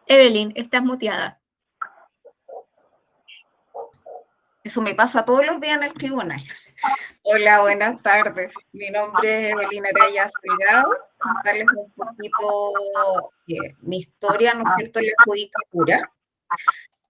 Evelyn, estás muteada. Eso me pasa todos los días en el tribunal. Hola, buenas tardes. Mi nombre es Evelyn Araya Salgado. Contarles un poquito mi historia, ¿no es cierto?, en la judicatura.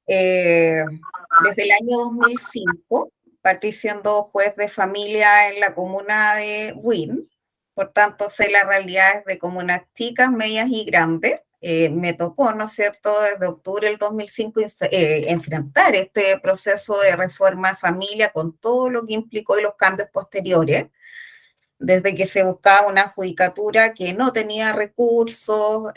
Desde el año 2005 partí siendo juez de familia en la comuna de Buin. Por tanto, sé las realidades de comunas chicas, medias y grandes. Me tocó, ¿no es cierto?, desde octubre del 2005 enfrentar este proceso de reforma de familia con todo lo que implicó y los cambios posteriores, desde que se buscaba una judicatura que no tenía recursos,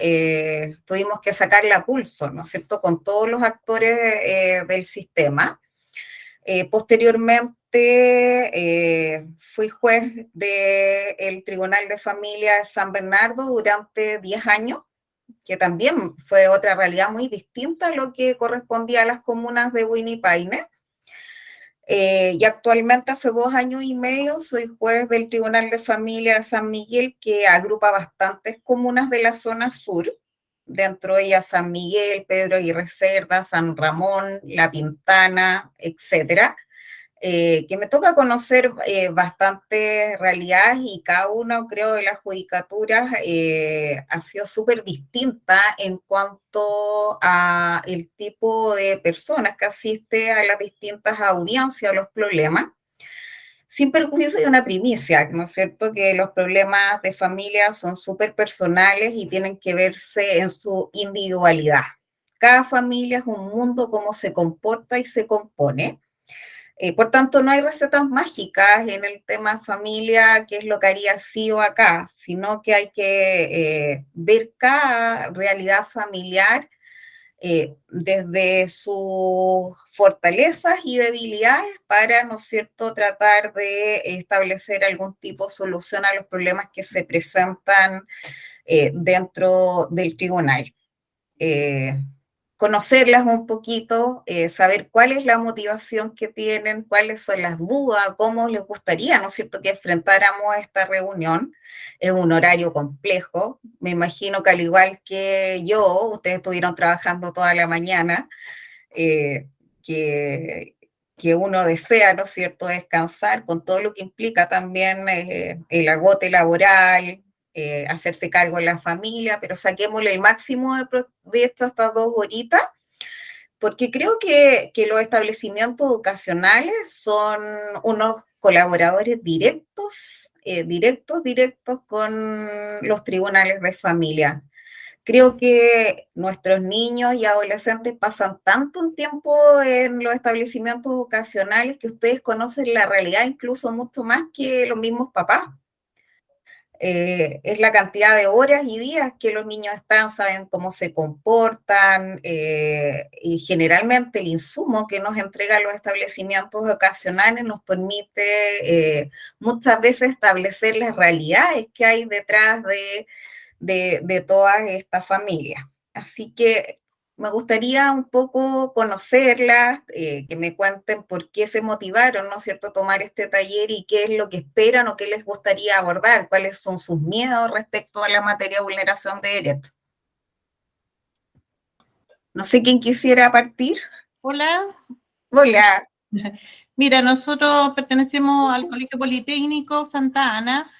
tuvimos que sacarle a pulso, ¿no es cierto?, con todos los actores del sistema. Posteriormente fui juez del Tribunal de Familia de San Bernardo durante 10 años, que también fue otra realidad muy distinta a lo que correspondía a las comunas de Buin y Paine. Y actualmente hace 2 años y medio soy juez del Tribunal de Familia de San Miguel, que agrupa bastantes comunas de la zona sur, dentro de ellas San Miguel, Pedro Aguirre Cerda, San Ramón, La Pintana, etcétera. Que me toca conocer bastantes realidades y cada una, creo, de las judicaturas ha sido súper distinta en cuanto a el tipo de personas que asiste a las distintas audiencias, a los problemas, sin perjuicio de una primicia, ¿no es cierto?, que los problemas de familia son súper personales y tienen que verse en su individualidad. Cada familia es un mundo, cómo se comporta y se compone. Por tanto, no hay recetas mágicas en el tema familia, qué es lo que haría sí o acá, sino que hay que ver cada realidad familiar desde sus fortalezas y debilidades para, ¿no es cierto?, tratar de establecer algún tipo de solución a los problemas que se presentan dentro del tribunal. Conocerlas un poquito, saber cuál es la motivación que tienen, cuáles son las dudas, cómo les gustaría, ¿no es cierto?, que enfrentáramos esta reunión. Es un horario complejo, me imagino que al igual que yo, ustedes estuvieron trabajando toda la mañana, eh, que, que uno desea, ¿no es cierto?, descansar, con todo lo que implica también el agote laboral, hacerse cargo de la familia, pero saquémosle el máximo de provecho a estas 2 horitas, porque creo que los establecimientos educacionales son unos colaboradores directos con los tribunales de familia. Creo que nuestros niños y adolescentes pasan tanto un tiempo en los establecimientos educacionales que ustedes conocen la realidad incluso mucho más que los mismos papás. Es la cantidad de horas y días que los niños están, saben cómo se comportan, y generalmente el insumo que nos entregan los establecimientos ocasionales nos permite muchas veces establecer las realidades que hay detrás de todas estas familias. Así que me gustaría un poco conocerlas, que me cuenten por qué se motivaron, ¿no es cierto?, a tomar este taller y qué es lo que esperan o qué les gustaría abordar, cuáles son sus miedos respecto a la materia de vulneración de derechos. No sé quién quisiera partir. Hola. Hola. Mira, nosotros pertenecemos al Colegio Politécnico Santa Ana,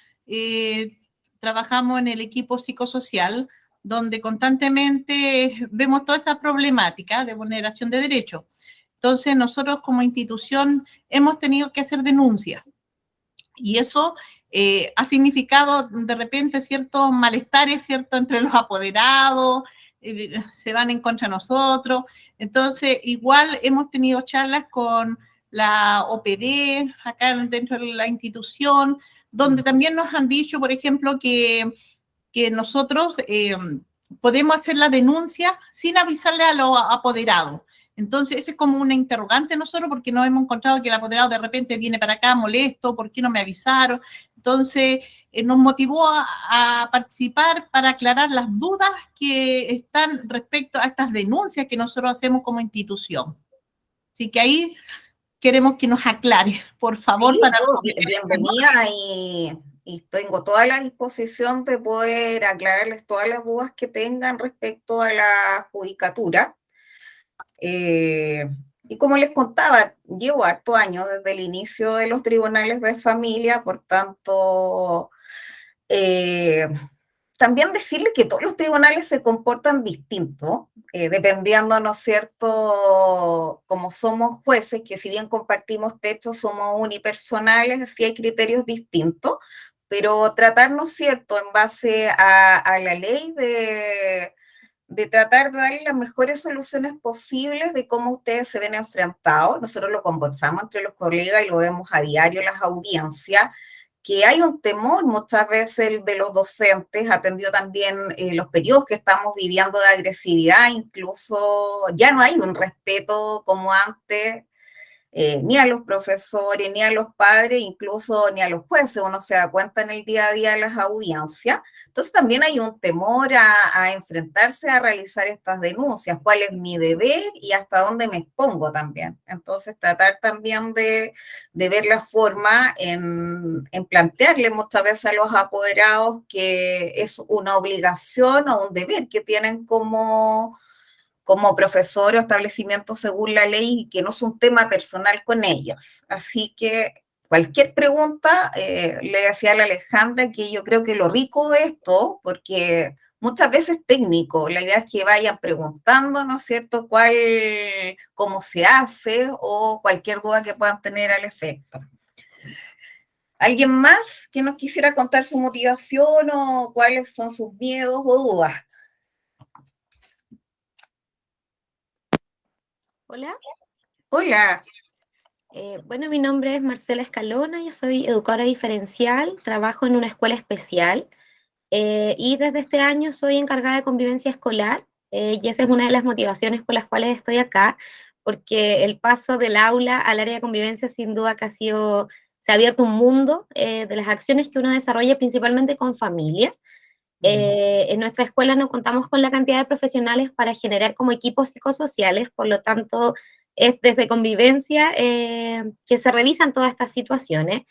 trabajamos en el equipo psicosocial, donde constantemente vemos toda esta problemática de vulneración de derechos. Entonces, nosotros como institución hemos tenido que hacer denuncias y eso ha significado de repente ciertos malestares, ¿cierto?, entre los apoderados, se van en contra de nosotros. Entonces, igual hemos tenido charlas con la OPD, acá dentro de la institución, donde también nos han dicho, por ejemplo, que nosotros podemos hacer la denuncia sin avisarle a los apoderados. Entonces, ese es como una interrogante nosotros, porque nos hemos encontrado que el apoderado de repente viene para acá molesto, ¿por qué no me avisaron? Entonces, nos motivó a participar para aclarar las dudas que están respecto a estas denuncias que nosotros hacemos como institución. Así que ahí queremos que nos aclare, por favor. Sí, bienvenida y y tengo toda la disposición de poder aclararles todas las dudas que tengan respecto a la judicatura. Y como les contaba, llevo harto años desde el inicio de los tribunales de familia, por tanto, también decirle que todos los tribunales se comportan distintos, dependiendo, ¿no es cierto?, como somos jueces, que si bien compartimos techos, somos unipersonales, sí hay criterios distintos, pero tratar, ¿no es cierto?, en base a la ley de tratar de darle las mejores soluciones posibles de cómo ustedes se ven enfrentados. Nosotros lo conversamos entre los colegas y lo vemos a diario en las audiencias, que hay un temor muchas veces de los docentes, atendido también los periodos que estamos viviendo de agresividad, incluso ya no hay un respeto como antes, ni a los profesores, ni a los padres, incluso ni a los jueces. Uno se da cuenta en el día a día de las audiencias. Entonces también hay un temor a enfrentarse a realizar estas denuncias, cuál es mi deber y hasta dónde me expongo también. Entonces tratar también de ver la forma en plantearle muchas veces a los apoderados que es una obligación o un deber que tienen como profesor o establecimiento según la ley y que no es un tema personal con ellos. Así que cualquier pregunta, le decía a la Alejandra que yo creo que lo rico de esto, porque muchas veces técnico, la idea es que vayan preguntando, ¿no es cierto?, cómo se hace o cualquier duda que puedan tener al efecto. ¿Alguien más que nos quisiera contar su motivación o cuáles son sus miedos o dudas? Hola, Hola. bueno, mi nombre es Marcela Escalona, yo soy educadora diferencial, trabajo en una escuela especial y desde este año soy encargada de convivencia escolar y esa es una de las motivaciones por las cuales estoy acá, porque el paso del aula al área de convivencia sin duda que se ha abierto un mundo de las acciones que uno desarrolla principalmente con familias. En nuestra escuela no contamos con la cantidad de profesionales para generar como equipos psicosociales, por lo tanto, es desde convivencia que se revisan todas estas situaciones.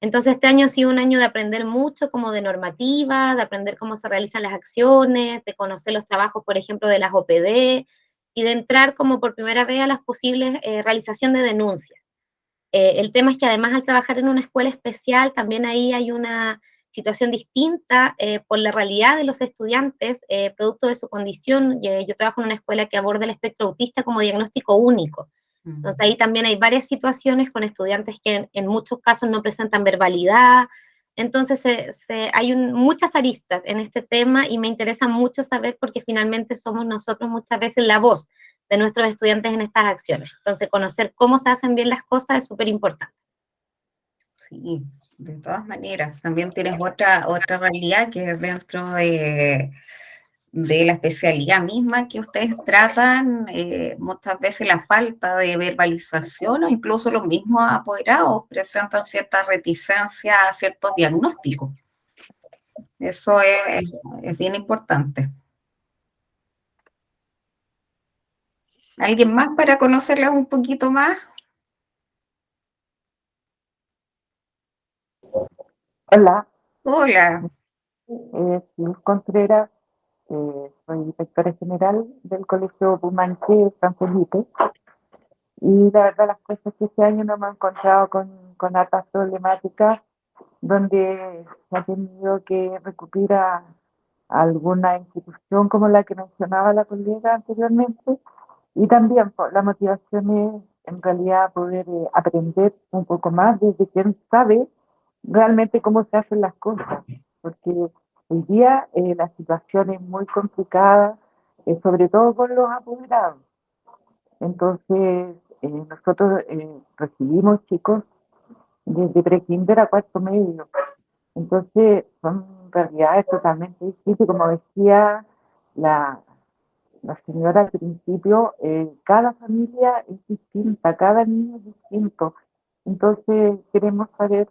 Entonces, este año ha sido un año de aprender mucho como de normativa, de aprender cómo se realizan las acciones, de conocer los trabajos, por ejemplo, de las OPD y de entrar como por primera vez a las posibles realización de denuncias. El tema es que además al trabajar en una escuela especial, también ahí hay una situación distinta por la realidad de los estudiantes, producto de su condición. Yo trabajo en una escuela que aborda el espectro autista como diagnóstico único. Entonces ahí también hay varias situaciones con estudiantes que en muchos casos no presentan verbalidad. Entonces hay muchas aristas en este tema y me interesa mucho saber porque finalmente somos nosotros muchas veces la voz de nuestros estudiantes en estas acciones. Entonces conocer cómo se hacen bien las cosas es súper importante. Sí, de todas maneras. También tienes otra realidad que es dentro de la especialidad misma que ustedes tratan, muchas veces la falta de verbalización o incluso los mismos apoderados presentan cierta reticencia a ciertos diagnósticos. Eso es bien importante. ¿Alguien más para conocerlas un poquito más? Hola, Hola. Luz Contreras, soy directora general del Colegio Pumanque San Felipe y la verdad las cosas que este año nos hemos encontrado con hartas problemáticas donde se ha tenido que recurrir a alguna institución como la que mencionaba la colega anteriormente y también la motivación es en realidad poder aprender un poco más desde quien sabe realmente cómo se hacen las cosas, porque hoy día la situación es muy complicada, sobre todo con los apoderados. Entonces, nosotros recibimos chicos desde prekinder a cuarto medio. Entonces, son realidades totalmente distintas. Como decía la señora al principio, cada familia es distinta, cada niño es distinto. Entonces queremos saber,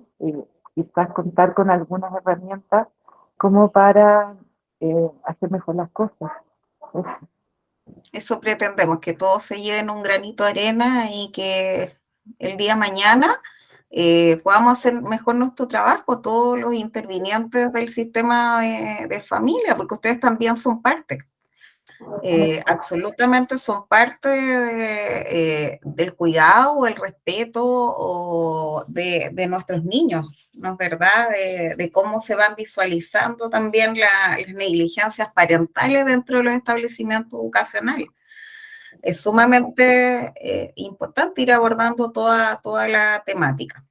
quizás contar con algunas herramientas como para hacer mejor las cosas. Eso pretendemos, que todos se lleven un granito de arena y que el día de mañana podamos hacer mejor nuestro trabajo, todos los intervinientes del sistema de familia, porque ustedes también son parte. Absolutamente son parte del cuidado, el respeto de nuestros niños, ¿no es verdad? De cómo se van visualizando también las negligencias parentales dentro de los establecimientos educacionales. Es sumamente importante ir abordando toda la temática.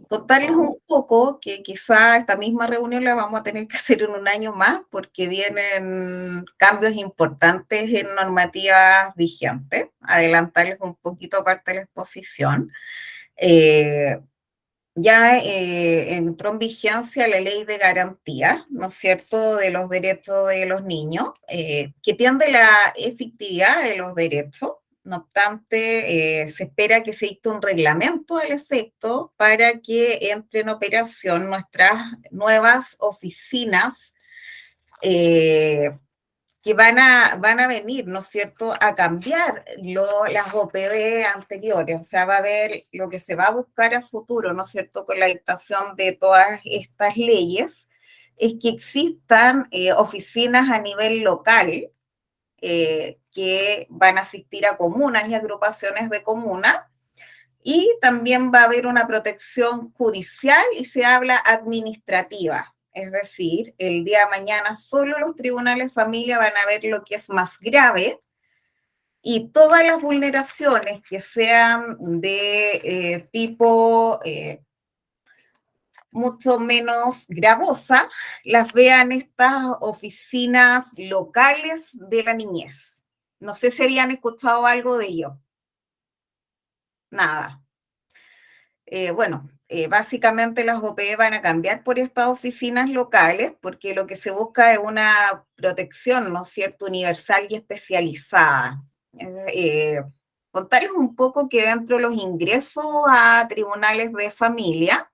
Contarles un poco que quizá esta misma reunión la vamos a tener que hacer en un año más porque vienen cambios importantes en normativas vigentes. Adelantarles un poquito aparte de la exposición. Ya entró en vigencia la ley de garantía, ¿no es cierto?, de los derechos de los niños, que tiende la efectividad de los derechos. No obstante, se espera que se dicte un reglamento al efecto para que entre en operación nuestras nuevas oficinas que van a venir, ¿no es cierto?, a cambiar las OPD anteriores. O sea, va a haber lo que se va a buscar a futuro, ¿no es cierto?, con la dictación de todas estas leyes, es que existan oficinas a nivel local que van a asistir a comunas y agrupaciones de comunas, y también va a haber una protección judicial y se habla administrativa. Es decir, el día de mañana solo los tribunales de familia van a ver lo que es más grave y todas las vulneraciones que sean de tipo mucho menos gravosa, las vean estas oficinas locales de la niñez. No sé si habían escuchado algo de ello. Nada. Básicamente las OPE van a cambiar por estas oficinas locales porque lo que se busca es una protección, ¿no es cierto?, universal y especializada. Contarles un poco que dentro de los ingresos a tribunales de familia,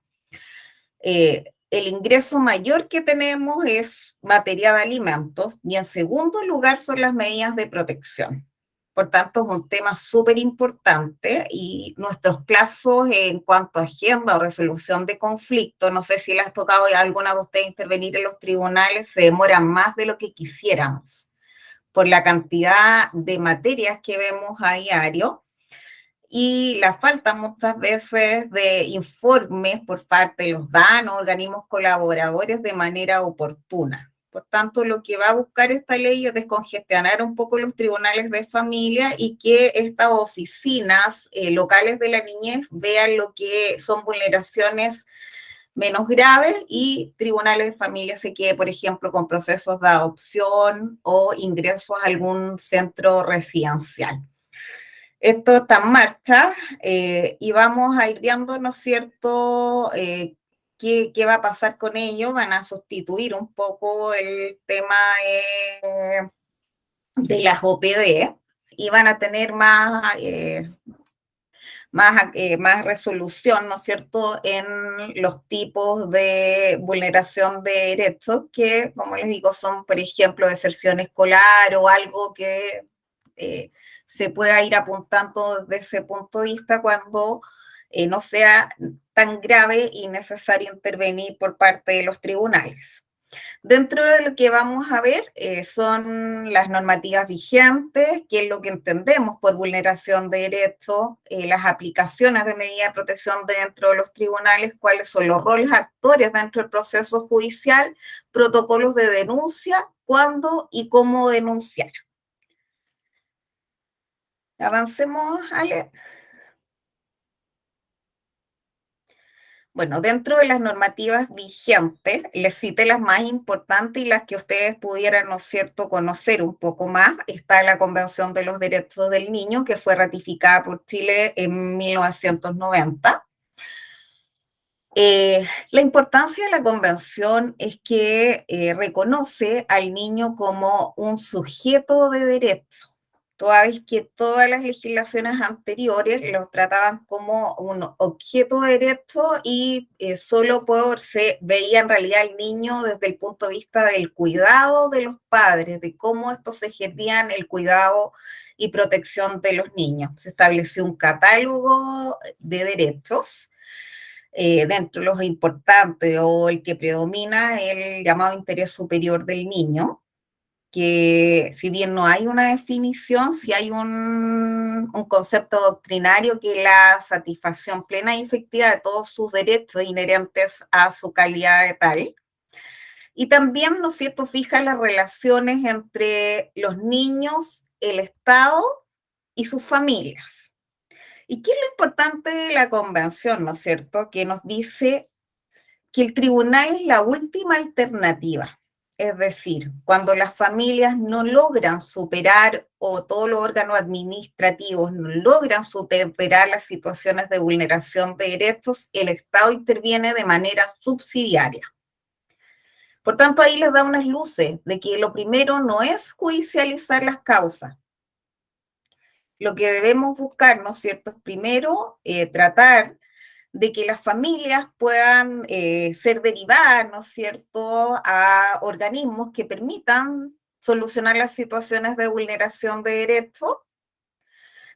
el ingreso mayor que tenemos es materia de alimentos y en segundo lugar son las medidas de protección. Por tanto, es un tema súper importante y nuestros plazos en cuanto a agenda o resolución de conflictos, no sé si les ha tocado a alguna de ustedes intervenir en los tribunales, se demoran más de lo que quisiéramos por la cantidad de materias que vemos a diario y la falta muchas veces de informes por parte de los DAN o organismos colaboradores de manera oportuna. Por tanto, lo que va a buscar esta ley es descongestionar un poco los tribunales de familia y que estas oficinas locales de la niñez vean lo que son vulneraciones menos graves y tribunales de familia se quede, por ejemplo, con procesos de adopción o ingresos a algún centro residencial. Esto está en marcha y vamos a ir viendo, ¿no es cierto?, ¿qué va a pasar con ello? Van a sustituir un poco el tema de las OPD y van a tener más resolución, ¿no es cierto?, en los tipos de vulneración de derechos que, como les digo, son, por ejemplo, deserción escolar o algo que se pueda ir apuntando desde ese punto de vista cuando no sea tan grave y necesario intervenir por parte de los tribunales. Dentro de lo que vamos a ver son las normativas vigentes, qué es lo que entendemos por vulneración de derechos, las aplicaciones de medida de protección dentro de los tribunales, cuáles son los roles actores dentro del proceso judicial, protocolos de denuncia, cuándo y cómo denunciar. Avancemos, Ale. Bueno, dentro de las normativas vigentes, les cité las más importantes y las que ustedes pudieran, ¿no es cierto?, conocer un poco más. Está la Convención de los Derechos del Niño, que fue ratificada por Chile en 1990. La importancia de la convención es que reconoce al niño como un sujeto de derecho, toda vez que todas las legislaciones anteriores lo trataban como un objeto de derecho y solo se veía en realidad al niño desde el punto de vista del cuidado de los padres, de cómo estos ejercían el cuidado y protección de los niños. Se estableció un catálogo de derechos dentro de los importantes o el que predomina el llamado interés superior del niño, que si bien no hay una definición, sí hay un concepto doctrinario que es la satisfacción plena y efectiva de todos sus derechos inherentes a su calidad de tal. Y también, ¿no es cierto?, fija las relaciones entre los niños, el Estado y sus familias. ¿Y qué es lo importante de la convención, no es cierto?, que nos dice que el tribunal es la última alternativa. Es decir, cuando las familias no logran superar o todos los órganos administrativos no logran superar las situaciones de vulneración de derechos, el Estado interviene de manera subsidiaria. Por tanto, ahí les da unas luces de que lo primero no es judicializar las causas. Lo que debemos buscar, ¿no es cierto?, es primero tratar de que las familias puedan ser derivadas, ¿no es cierto?, a organismos que permitan solucionar las situaciones de vulneración de derechos.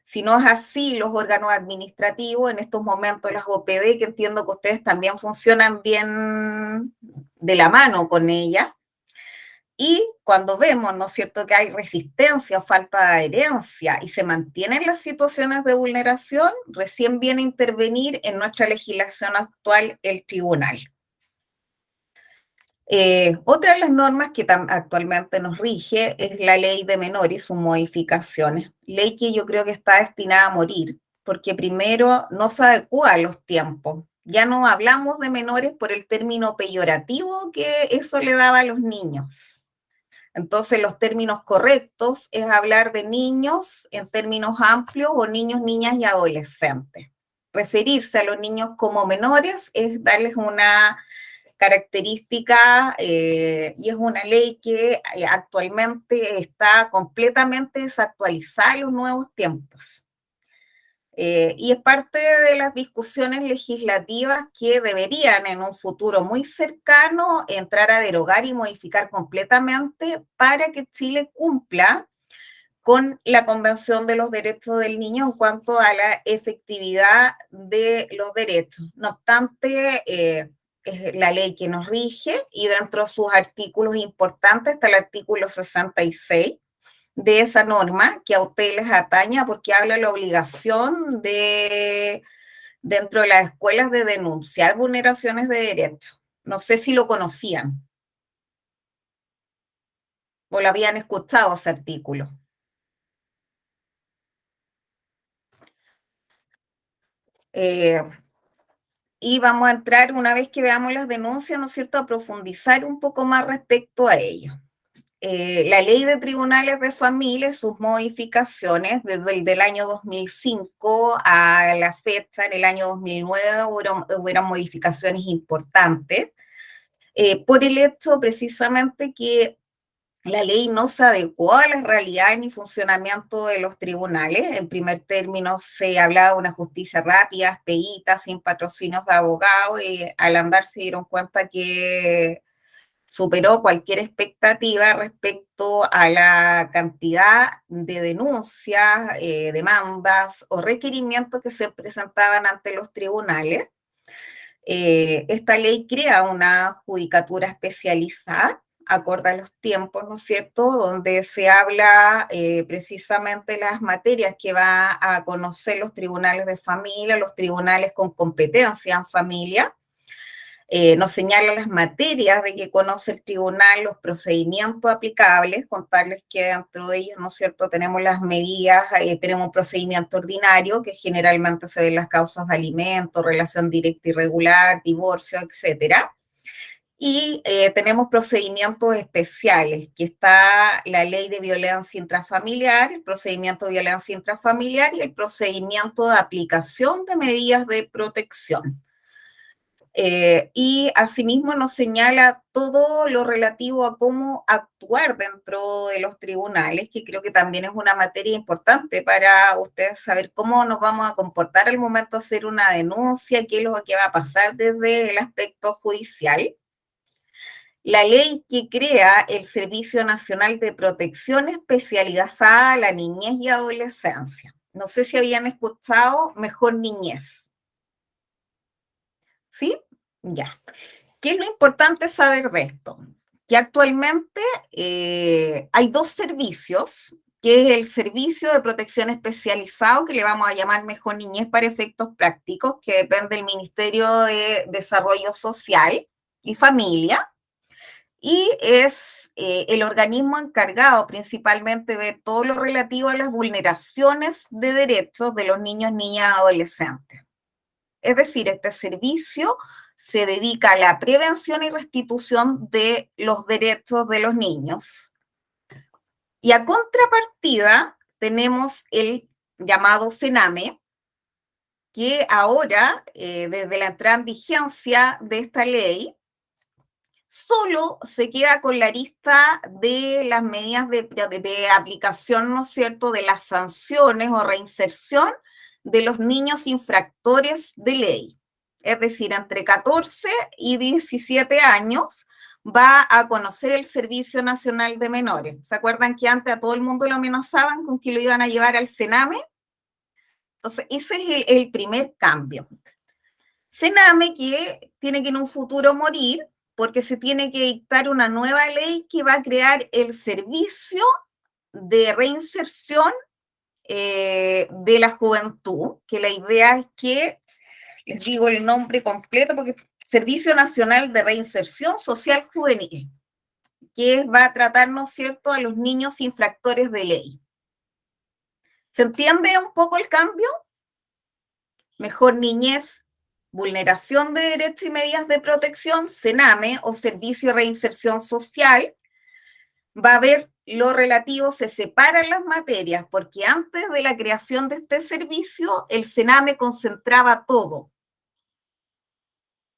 Si no es así, los órganos administrativos, en estos momentos las OPD, que entiendo que ustedes también funcionan bien de la mano con ellas, y cuando vemos, ¿no es cierto?, que hay resistencia o falta de adherencia y se mantienen las situaciones de vulneración, recién viene a intervenir en nuestra legislación actual el tribunal. Otra de las normas que actualmente nos rige es la ley de menores y sus modificaciones, ley que yo creo que está destinada a morir, porque primero no se adecua a los tiempos. Ya no hablamos de menores por el término peyorativo que eso le daba a los niños. Entonces, los términos correctos es hablar de niños en términos amplios o niños, niñas y adolescentes. Referirse a los niños como menores es darles una característica y es una ley que actualmente está completamente desactualizada en los nuevos tiempos. Y es parte de las discusiones legislativas que deberían en un futuro muy cercano entrar a derogar y modificar completamente para que Chile cumpla con la Convención de los Derechos del Niño en cuanto a la efectividad de los derechos. No obstante, es la ley que nos rige y dentro de sus artículos importantes está el artículo 66, de esa norma que a ustedes les ataña porque habla de la obligación de, dentro de las escuelas, de denunciar vulneraciones de derechos. No sé si lo conocían o lo habían escuchado ese artículo. Y vamos a entrar, una vez que veamos las denuncias, ¿no es cierto?, a profundizar un poco más respecto a ello. La ley de tribunales de familia, sus modificaciones desde el del año 2005 a la fecha, en el año 2009, hubieron modificaciones importantes, por el hecho precisamente que la ley no se adecuó a las realidades ni funcionamiento de los tribunales. En primer término, se hablaba de una justicia rápida, expedita, sin patrocinios de abogados, y al andar se dieron cuenta que superó cualquier expectativa respecto a la cantidad de denuncias, demandas o requerimientos que se presentaban ante los tribunales. Esta ley crea una judicatura especializada, acorde a los tiempos, ¿no es cierto?, donde se habla precisamente las materias que va a conocer los tribunales de familia, los tribunales con competencia en familia. Nos señala las materias de que conoce el tribunal, los procedimientos aplicables, contarles que dentro de ellos, ¿no es cierto?, tenemos las medidas, tenemos un procedimiento ordinario, que generalmente se ven las causas de alimento, relación directa y irregular, divorcio, etcétera. Y tenemos procedimientos especiales, que está la ley de violencia intrafamiliar, el procedimiento de violencia intrafamiliar y el procedimiento de aplicación de medidas de protección. Y asimismo nos señala todo lo relativo a cómo actuar dentro de los tribunales, que creo que también es una materia importante para ustedes saber cómo nos vamos a comportar al momento de hacer una denuncia, qué es lo que va a pasar desde el aspecto judicial. La ley que crea el Servicio Nacional de Protección especializada a la niñez y adolescencia. No sé si habían escuchado Mejor Niñez. ¿Sí? Ya. ¿Qué es lo importante saber de esto? Que actualmente hay dos servicios, que es el servicio de protección especializado, que le vamos a llamar Mejor Niñez para efectos prácticos, que depende del Ministerio de Desarrollo Social y Familia, y es el organismo encargado principalmente de todo lo relativo a las vulneraciones de derechos de los niños, niñas y adolescentes. Es decir, este servicio se dedica a la prevención y restitución de los derechos de los niños. Y a contrapartida tenemos el llamado CENAME, que ahora, desde la entrada en vigencia de esta ley, solo se queda con la lista de las medidas de aplicación, ¿no es cierto?, de las sanciones o reinserción de los niños infractores de ley. Es decir, entre 14 y 17 años va a conocer el Servicio Nacional de Menores. ¿Se acuerdan que antes a todo el mundo lo amenazaban con que lo iban a llevar al CENAME? Entonces, ese es el primer cambio. CENAME que tiene que en un futuro morir porque se tiene que dictar una nueva ley que va a crear el servicio de reinserción de la juventud, que la idea es que, les digo el nombre completo, porque Servicio Nacional de Reinserción Social Juvenil, que va a tratar, ¿no es cierto?, a los niños infractores de ley. ¿Se entiende un poco el cambio? Mejor niñez, vulneración de derechos y medidas de protección, CENAME o Servicio de Reinserción Social, va a haber lo relativo, se separan las materias, porque antes de la creación de este servicio, el CENAME concentraba todo.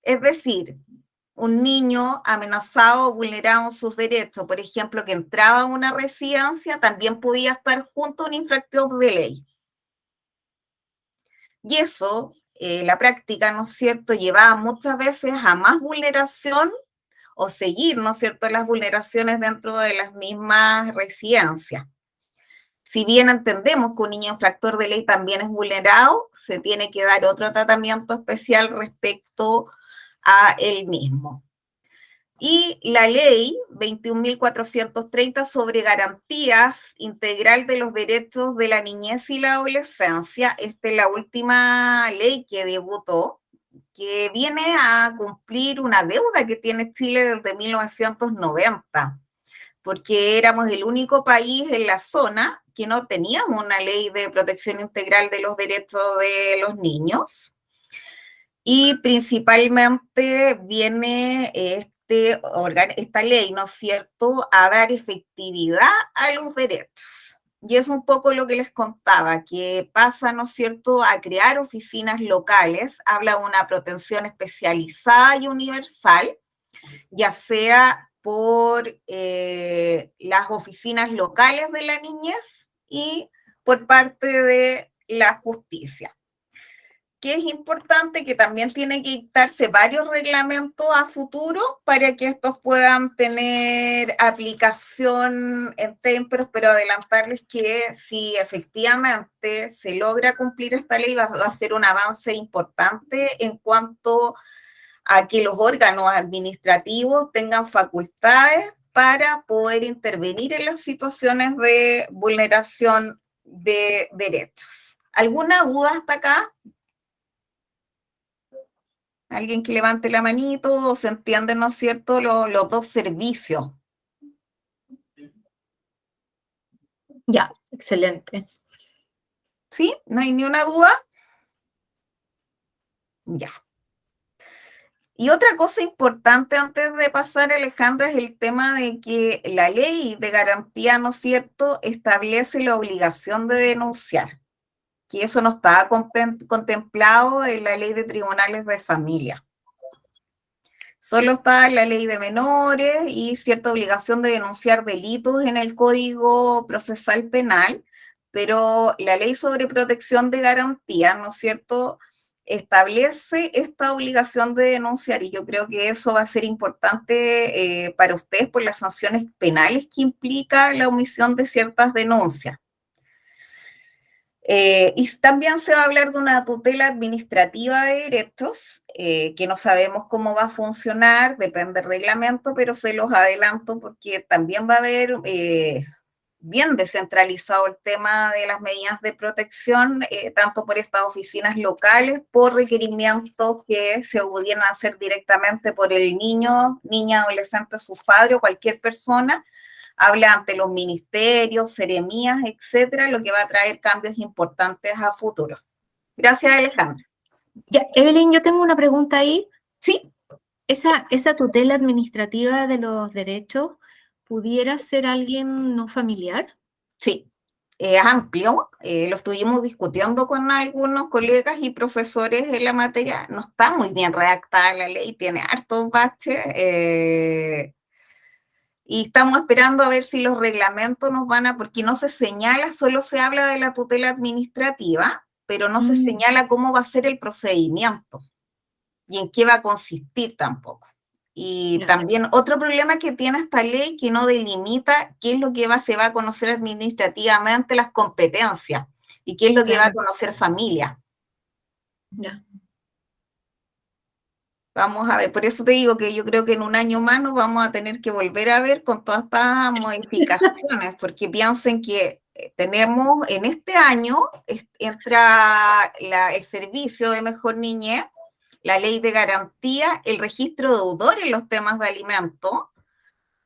Es decir, un niño amenazado o vulnerado en sus derechos, por ejemplo, que entraba a una residencia, también podía estar junto a un infractor de ley. Y eso, la práctica, ¿no es cierto?, llevaba muchas veces a más vulneración o seguir, ¿no es cierto?, las vulneraciones dentro de las mismas residencias. Si bien entendemos que un niño infractor de ley también es vulnerado, se tiene que dar otro tratamiento especial respecto a él mismo. Y la ley 21.430 sobre garantías integral de los derechos de la niñez y la adolescencia, esta es la última ley que debutó, que viene a cumplir una deuda que tiene Chile desde 1990, porque éramos el único país en la zona que no teníamos una ley de protección integral de los derechos de los niños. Y principalmente viene esta ley, ¿no es cierto?, a dar efectividad a los derechos. Y es un poco lo que les contaba, que pasa, ¿no es cierto?, a crear oficinas locales, habla de una protección especializada y universal, ya sea por las oficinas locales de la niñez y por parte de la justicia. Que es importante que también tiene que dictarse varios reglamentos a futuro para que estos puedan tener aplicación en tiempos, pero adelantarles que si efectivamente se logra cumplir esta ley va a ser un avance importante en cuanto a que los órganos administrativos tengan facultades para poder intervenir en las situaciones de vulneración de derechos. ¿Alguna duda hasta acá? Alguien que levante la manito, o se entienden, ¿no es cierto?, los dos servicios. Ya, excelente. ¿Sí? ¿No hay ni una duda? Ya. Y otra cosa importante antes de pasar, Alejandra, es el tema de que la ley de garantía, ¿no es cierto?, establece la obligación de denunciar, que eso no estaba contemplado en la ley de tribunales de familia. Solo está la ley de menores y cierta obligación de denunciar delitos en el Código Procesal Penal, pero la ley sobre protección de garantía, ¿no es cierto?, establece esta obligación de denunciar, y yo creo que eso va a ser importante para ustedes por las sanciones penales que implica la omisión de ciertas denuncias. Y también se va a hablar de una tutela administrativa de derechos, que no sabemos cómo va a funcionar, depende del reglamento, pero se los adelanto porque también va a haber bien descentralizado el tema de las medidas de protección, tanto por estas oficinas locales, por requerimientos que se pudieran hacer directamente por el niño, niña, adolescente, su padre o cualquier persona. Habla ante los ministerios, seremías, etcétera, lo que va a traer cambios importantes a futuro. Gracias, Alejandra. Ya, Evelyn, yo tengo una pregunta ahí. Sí. ¿Esa tutela administrativa de los derechos pudiera ser alguien no familiar? Sí, es amplio, lo estuvimos discutiendo con algunos colegas y profesores en la materia. No está muy bien redactada la ley, tiene hartos baches, y estamos esperando a ver si los reglamentos nos van a, porque no se señala, solo se habla de la tutela administrativa, pero no se señala cómo va a ser el procedimiento y en qué va a consistir tampoco. Y también otro problema que tiene esta ley que no delimita qué es lo que se va a conocer administrativamente las competencias y qué es lo que va a conocer familia. Vamos a ver, por eso te digo que yo creo que en un año más nos vamos a tener que volver a ver con todas estas modificaciones, porque piensen que tenemos en este año, entra el servicio de mejor niñez, la ley de garantía, el registro deudor en los temas de alimentos,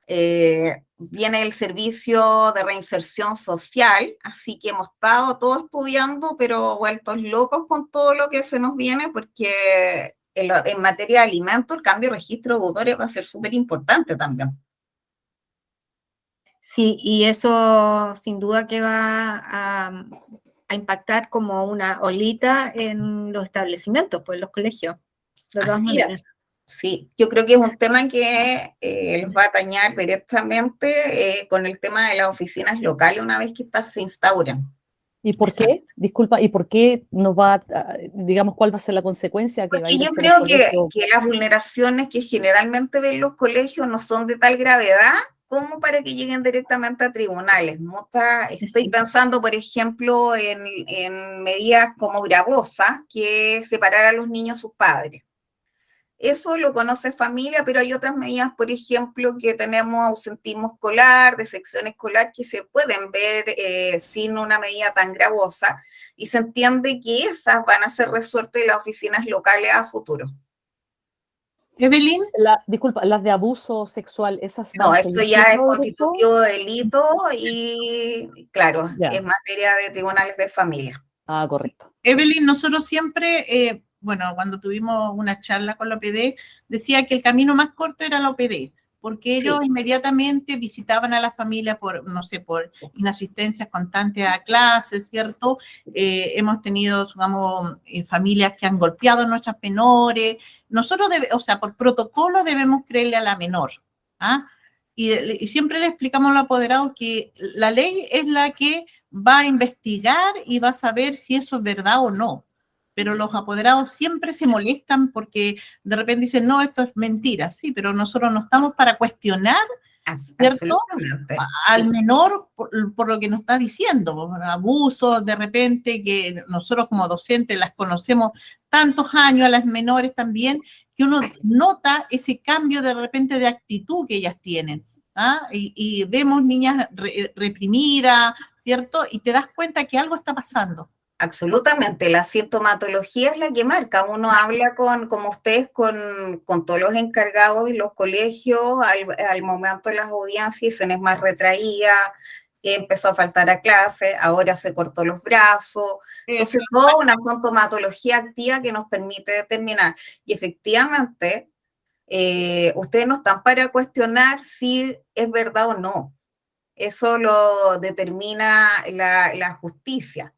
viene el servicio de reinserción social, así que hemos estado todos estudiando, pero vueltos locos con todo lo que se nos viene, porque en materia de alimentos el cambio de registro deudores va a ser súper importante también. Sí, y eso sin duda que va a impactar como una olita en los establecimientos, pues en los colegios. De todas maneras. Sí, yo creo que es un tema que los va a atañar directamente con el tema de las oficinas locales una vez que estas se instauran. ¿Y por qué? Disculpa, ¿y por qué nos va, digamos, cuál va a ser la consecuencia que va a ir? Yo creo que las vulneraciones que generalmente ven los colegios no son de tal gravedad como para que lleguen directamente a tribunales. Estoy pensando, por ejemplo, en medidas como gravosas, que es separar a los niños de sus padres. Eso lo conoce familia, pero hay otras medidas, por ejemplo, que tenemos ausentismo escolar, deserción escolar, que se pueden ver sin una medida tan gravosa, y se entiende que esas van a ser resueltas en las oficinas locales a futuro. Evelyn. Disculpa, las de abuso sexual, esas van. No, eso ya es constitutivo de delito y, claro, es materia de tribunales de familia. Ah, correcto. Evelyn, nosotros siempre... bueno, cuando tuvimos una charla con la OPD, decía que el camino más corto era la OPD, porque ellos inmediatamente visitaban a la familia por, no sé, por inasistencias constantes a clases, ¿cierto? Hemos tenido, digamos, familias que han golpeado a nuestras menores. Nosotros, por protocolo debemos creerle a la menor, ¿ah? Y siempre le explicamos a los apoderados que la ley es la que va a investigar y va a saber si eso es verdad o no. Pero los apoderados siempre se molestan porque de repente dicen, no, esto es mentira. Sí, pero nosotros no estamos para cuestionar, ¿cierto?, al menor por lo que nos está diciendo. Abusos, de repente, que nosotros como docentes las conocemos tantos años, a las menores también, que uno nota ese cambio de repente de actitud que ellas tienen. ¿Ah? Y vemos niñas reprimidas, ¿cierto? Y te das cuenta que algo está pasando. Absolutamente, la sintomatología es la que marca. Uno habla como ustedes, con todos los encargados de los colegios al momento de las audiencias, dicen es más retraída, empezó a faltar a clase, ahora se cortó los brazos. Entonces, toda una sintomatología activa que nos permite determinar. Y efectivamente, ustedes no están para cuestionar si es verdad o no. Eso lo determina la justicia.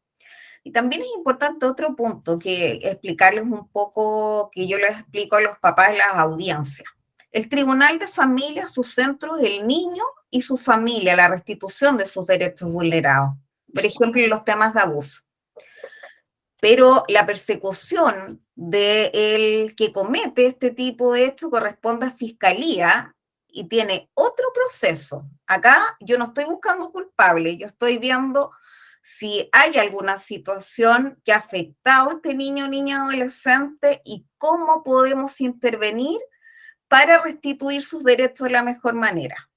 Y también es importante otro punto, que explicarles un poco, que yo les explico a los papás en las audiencias. El Tribunal de Familia, su centro es el niño y su familia, la restitución de sus derechos vulnerados, por ejemplo, en los temas de abuso. Pero la persecución del que comete este tipo de hechos corresponde a Fiscalía y tiene otro proceso. Acá yo no estoy buscando culpable, yo estoy viendo si hay alguna situación que ha afectado a este niño o niña adolescente y cómo podemos intervenir para restituir sus derechos de la mejor manera.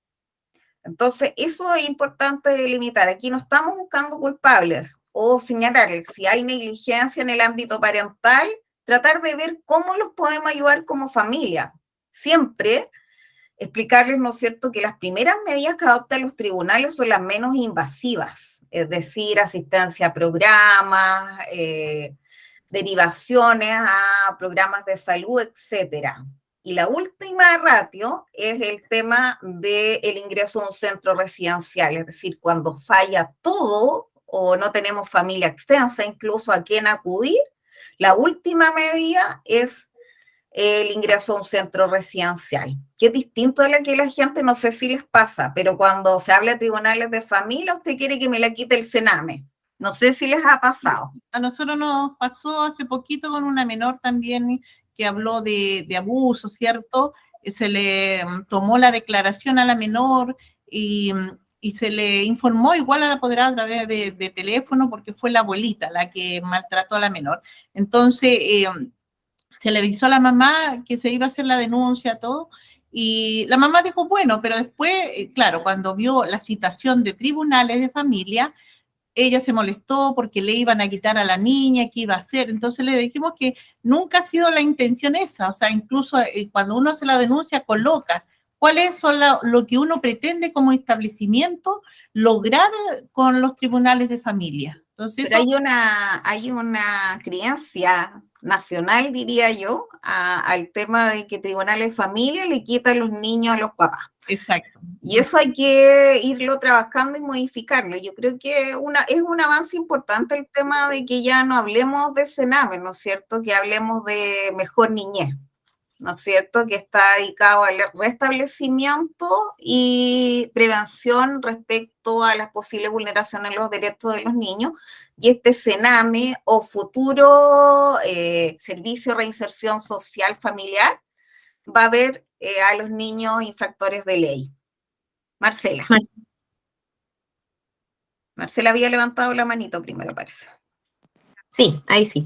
Entonces, eso es importante delimitar. Aquí no estamos buscando culpables o señalarles si hay negligencia en el ámbito parental, tratar de ver cómo los podemos ayudar como familia. Siempre explicarles, ¿no es cierto?, que las primeras medidas que adoptan los tribunales son las menos invasivas, es decir, asistencia a programas, derivaciones a programas de salud, etcétera. Y la última ratio es el tema del ingreso a un centro residencial, es decir, cuando falla todo o no tenemos familia extensa, incluso a quién acudir, la última medida es el ingreso a un centro residencial, que es distinto a la que la gente, no sé si les pasa, pero cuando se habla de tribunales de familia, usted quiere que me la quite el Sename. No sé si les ha pasado. A nosotros nos pasó hace poquito con una menor también que habló de abuso, ¿cierto? Se le tomó la declaración a la menor y se le informó igual a la apoderada a través de teléfono porque fue la abuelita la que maltrató a la menor. Entonces, se le avisó a la mamá que se iba a hacer la denuncia, todo, y la mamá dijo, bueno, pero después, claro, cuando vio la citación de tribunales de familia, ella se molestó porque le iban a quitar a la niña, ¿qué iba a hacer? Entonces le dijimos que nunca ha sido la intención esa, o sea, incluso cuando uno se la denuncia, coloca cuáles son lo que uno pretende como establecimiento lograr con los tribunales de familia. Entonces, pero hay una creencia nacional, diría yo, al tema de que tribunales de familia le quitan los niños a los papás. Exacto. Y eso hay que irlo trabajando y modificarlo. Yo creo que es un avance importante el tema de que ya no hablemos de Sename, ¿no es cierto? Que hablemos de mejor niñez, ¿no es cierto?, que está dedicado al restablecimiento y prevención respecto a las posibles vulneraciones de los derechos de los niños, y este Sename o futuro Servicio de Reinserción Social Familiar va a ver a los niños infractores de ley. Marcela. Marcela había levantado la manito primero, parece. Sí, ahí sí.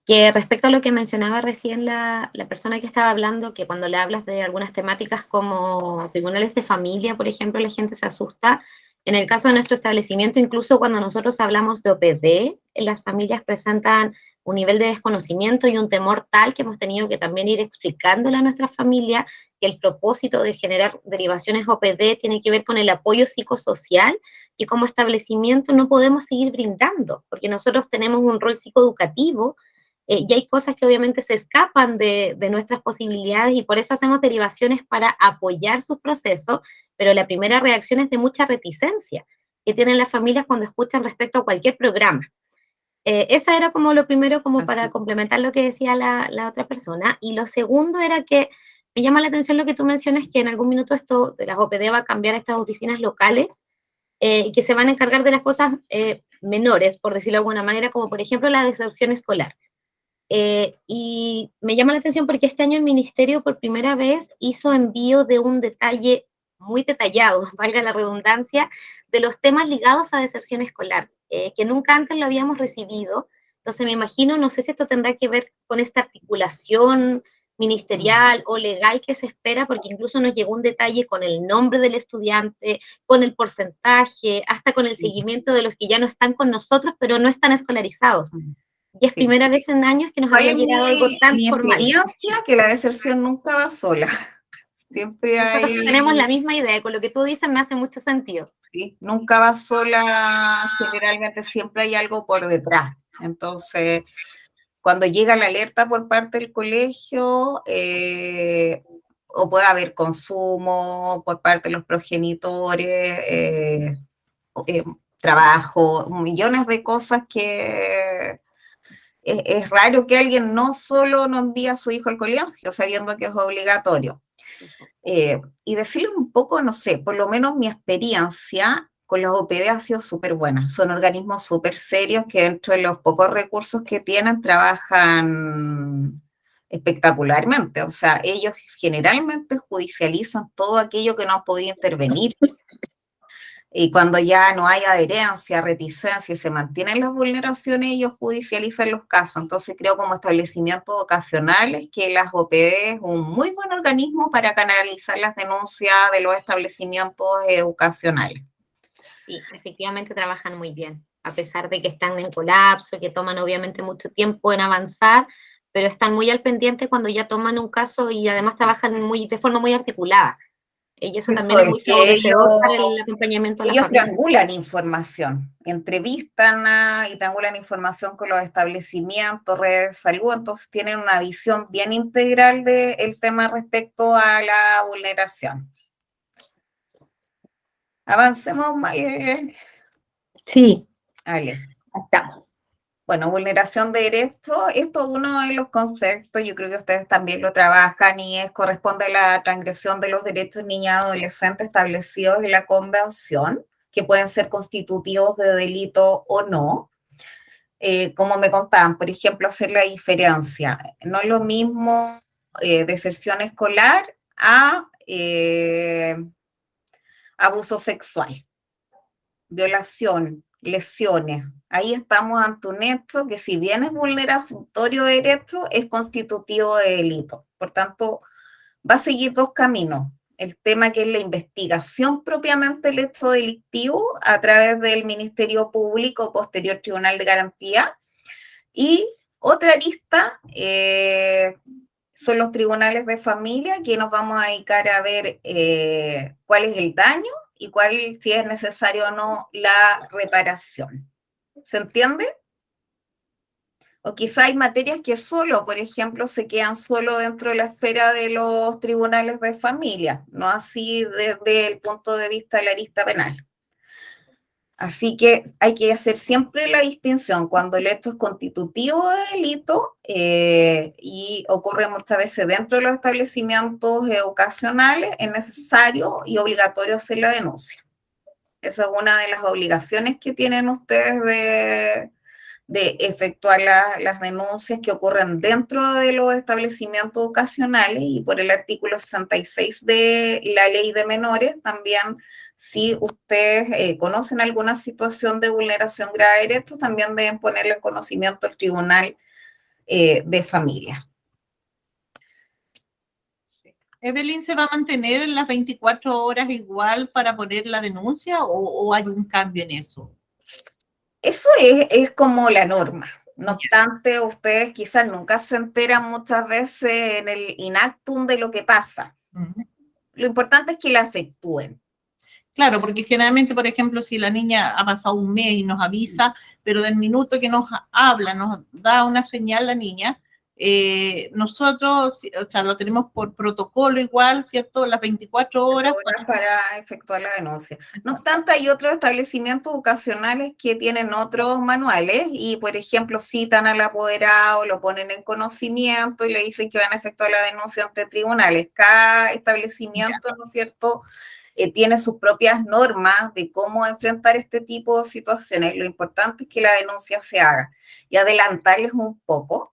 Que respecto a lo que mencionaba recién la persona que estaba hablando, que cuando le hablas de algunas temáticas como tribunales de familia, por ejemplo, la gente se asusta. En el caso de nuestro establecimiento, incluso cuando nosotros hablamos de OPD, las familias presentan un nivel de desconocimiento y un temor tal que hemos tenido que también ir explicándole a nuestra familia que el propósito de generar derivaciones OPD tiene que ver con el apoyo psicosocial que como establecimiento no podemos seguir brindando, porque nosotros tenemos un rol psicoeducativo y hay cosas que obviamente se escapan de nuestras posibilidades y por eso hacemos derivaciones para apoyar sus procesos, pero la primera reacción es de mucha reticencia que tienen las familias cuando escuchan respecto a cualquier programa. Esa era como lo primero, como para complementar lo que decía la otra persona. Y lo segundo era que me llama la atención lo que tú mencionas, que en algún minuto esto de las OPD va a cambiar a estas oficinas locales y que se van a encargar de las cosas menores, por decirlo de alguna manera, como por ejemplo la deserción escolar. Y me llama la atención porque este año el Ministerio por primera vez hizo envío de un detalle muy detallado, valga la redundancia, de los temas ligados a deserción escolar, que nunca antes lo habíamos recibido. Entonces me imagino, no sé si esto tendrá que ver con esta articulación ministerial o legal que se espera, porque incluso nos llegó un detalle con el nombre del estudiante, con el porcentaje, hasta con el seguimiento de los que ya no están con nosotros, pero no están escolarizados. Y es primera vez en años que nos había llegado algo tan formal. Mi experiencia que la deserción nunca va sola. Siempre Nosotros hay... tenemos la misma idea, con lo que tú dices me hace mucho sentido. Sí, nunca va sola, generalmente siempre hay algo por detrás. Entonces, cuando llega la alerta por parte del colegio, o puede haber consumo por parte de los progenitores, trabajo, millones de cosas que es raro que alguien no solo no envíe a su hijo al colegio sabiendo que es obligatorio. Y decirles un poco, no sé, por lo menos mi experiencia con los OPD ha sido súper buena. Son organismos súper serios que dentro de los pocos recursos que tienen trabajan espectacularmente. O sea, ellos generalmente judicializan todo aquello que no han podido intervenir. Y cuando ya no hay adherencia, reticencia y se mantienen las vulneraciones, ellos judicializan los casos. Entonces creo como establecimientos ocasionales que las OPD es un muy buen organismo para canalizar las denuncias de los establecimientos educacionales. Sí, efectivamente trabajan muy bien, a pesar de que están en colapso, que toman obviamente mucho tiempo en avanzar, pero están muy al pendiente cuando ya toman un caso y además trabajan de forma muy articulada. Y eso también es muy favorecedor para el acompañamiento a la ellos familia. triangulan información, entrevistan y triangulan información con los establecimientos, redes de salud, entonces tienen una visión bien integral del tema respecto a la vulneración. Avancemos, Sí, Ale. estamos. Bueno, vulneración de derechos, esto es uno de los conceptos, yo creo que ustedes también lo trabajan y corresponde a la transgresión de los derechos de niñas y adolescentes establecidos en la Convención, que pueden ser constitutivos de delito o no. Como me contaban, por ejemplo, hacer la diferencia. No es lo mismo deserción escolar a abuso sexual, violación, lesiones. Ahí estamos ante un hecho que, si bien es vulneratorio de derechos, es constitutivo de delito. Por tanto, va a seguir dos caminos. El tema que es la investigación propiamente del hecho delictivo a través del Ministerio Público, posterior Tribunal de Garantía. Y otra arista son los tribunales de familia, que nos vamos a dedicar a ver cuál es el daño y si es necesario o no la reparación. ¿Se entiende? O quizá hay materias que solo, por ejemplo, se quedan solo dentro de la esfera de los tribunales de familia, no así desde el punto de vista de la arista penal. Así que hay que hacer siempre la distinción cuando el hecho es constitutivo de delito y ocurre muchas veces dentro de los establecimientos educacionales, es necesario y obligatorio hacer la denuncia. Esa es una de las obligaciones que tienen ustedes de efectuar las denuncias que ocurren dentro de los establecimientos educacionales, y por el artículo 66 de la Ley de Menores también, si ustedes conocen alguna situación de vulneración grave de derechos, también deben ponerle en conocimiento al Tribunal de Familia. ¿Evelyn se va a mantener en las 24 horas igual para poner la denuncia o hay un cambio en eso? Eso es como la norma. No obstante, ustedes quizás nunca se enteran muchas veces en el inactum de lo que pasa. Lo importante es que la efectúen. Claro, porque generalmente, por ejemplo, si la niña ha pasado un mes y nos avisa, pero del minuto que nos habla, nos da una señal la niña, nosotros, o sea, lo tenemos por protocolo igual, ¿cierto? Las 24 horas. Para efectuar la denuncia. No obstante, hay otros establecimientos educacionales que tienen otros manuales y, por ejemplo, citan al apoderado, lo ponen en conocimiento y le dicen que van a efectuar la denuncia ante tribunales. Cada establecimiento, ¿no es cierto?, tiene sus propias normas de cómo enfrentar este tipo de situaciones. Lo importante es que la denuncia se haga. Y adelantarles un poco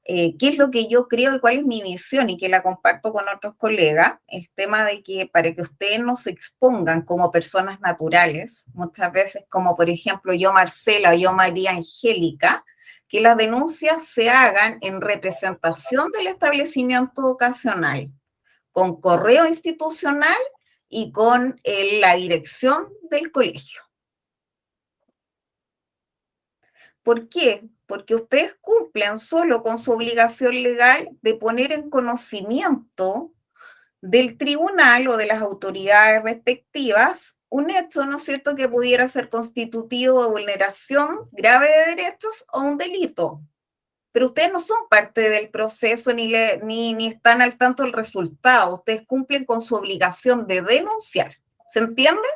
qué es lo que yo creo y cuál es mi visión, y que la comparto con otros colegas, el tema de que para que ustedes no se expongan como personas naturales, muchas veces como por ejemplo yo Marcela o yo María Angélica, que las denuncias se hagan en representación del establecimiento educacional, con correo institucional y con la dirección del colegio. ¿Por qué? Porque ustedes cumplen solo con su obligación legal de poner en conocimiento del tribunal o de las autoridades respectivas un hecho, ¿no es cierto?, que pudiera ser constitutivo de vulneración grave de derechos o un delito. Pero ustedes no son parte del proceso ni están al tanto del resultado. Ustedes cumplen con su obligación de denunciar. ¿Se entiende?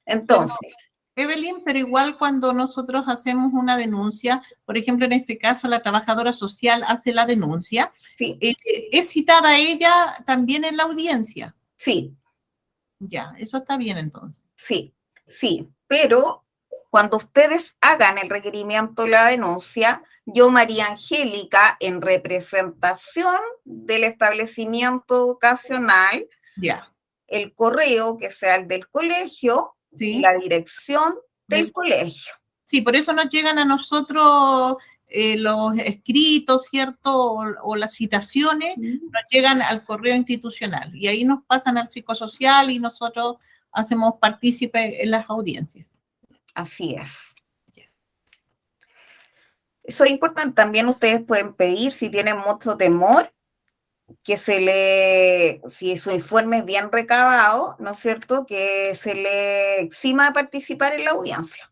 Entonces, Evelyn, pero igual cuando nosotros hacemos una denuncia, por ejemplo, en este caso la trabajadora social hace la denuncia, sí. ¿Es citada ella también en la audiencia? Sí. Ya, eso está bien entonces. Sí, pero cuando ustedes hagan el requerimiento de la denuncia, yo, María Angélica, en representación del establecimiento educacional, Ya. el correo que sea el del colegio y Sí, la dirección del del- colegio. sí, por eso nos llegan a nosotros los escritos, ¿cierto? O las citaciones, nos llegan al correo institucional y ahí nos pasan al psicosocial y nosotros hacemos partícipe en las audiencias. Así es. Eso es importante. También ustedes pueden pedir, si tienen mucho temor, que se le, si su informe es bien recabado, ¿no es cierto?, que se le exima de participar en la audiencia.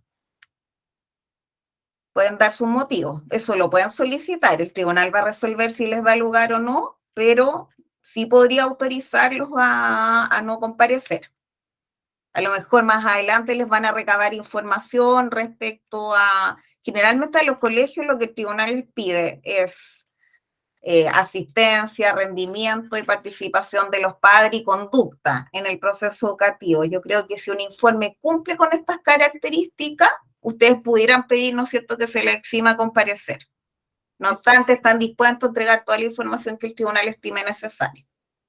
Pueden dar sus motivos, eso lo pueden solicitar, el tribunal va a resolver si les da lugar o no, pero sí podría autorizarlos a no comparecer. A lo mejor más adelante les van a recabar información respecto a, generalmente a los colegios lo que el tribunal les pide es asistencia, rendimiento y participación de los padres y conducta en el proceso educativo. Yo creo que si un informe cumple con estas características, ustedes pudieran pedir, ¿no es cierto?, que se les exima comparecer. No obstante, están dispuestos a entregar toda la información que el tribunal estime necesaria.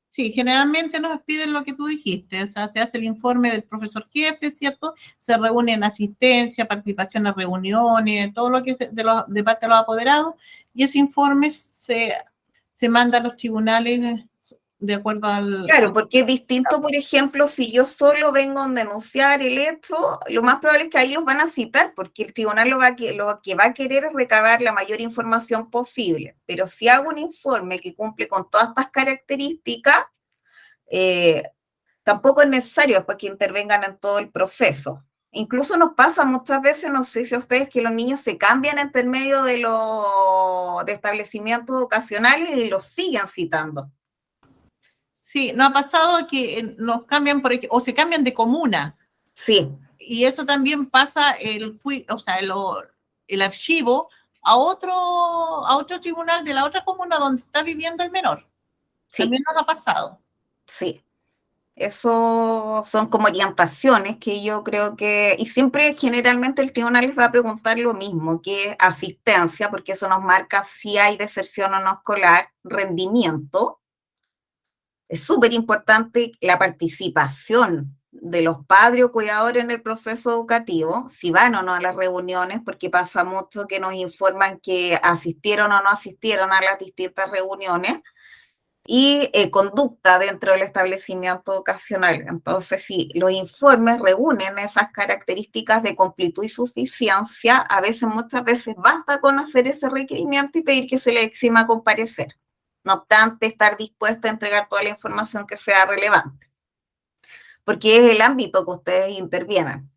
Sí, generalmente nos piden lo que tú dijiste, o sea, se hace el informe del profesor jefe, ¿cierto? Se reúne en asistencia, participación en reuniones, todo lo que es de parte de los apoderados, y ese informe se manda a los tribunales de acuerdo al... Claro, porque es distinto, por ejemplo, si yo solo vengo a denunciar el hecho, lo más probable es que ahí los van a citar, porque el tribunal lo que va a querer es recabar la mayor información posible. Pero si hago un informe que cumple con todas estas características, tampoco es necesario después que intervengan en todo el proceso. Incluso nos pasa muchas veces, no sé si a ustedes, que los niños se cambian entre medio de los establecimientos educacionales y los siguen citando. Sí, nos ha pasado que nos cambian, o se cambian de comuna. Sí. Y eso también pasa el archivo a otro tribunal de la otra comuna donde está viviendo el menor. Sí. También nos ha pasado. Sí. Eso son como orientaciones que yo creo que, y siempre generalmente el tribunal les va a preguntar lo mismo, que es asistencia, porque eso nos marca si hay deserción o no escolar, rendimiento. Es súper importante la participación de los padres o cuidadores en el proceso educativo, si van o no a las reuniones, porque pasa mucho que nos informan que asistieron o no asistieron a las distintas reuniones, y conducta dentro del establecimiento educacional. Entonces, si los informes reúnen esas características de completud y suficiencia, a veces, muchas veces, basta con hacer ese requerimiento y pedir que se le exima comparecer. No obstante, estar dispuesta a entregar toda la información que sea relevante, porque es el ámbito que ustedes intervienen.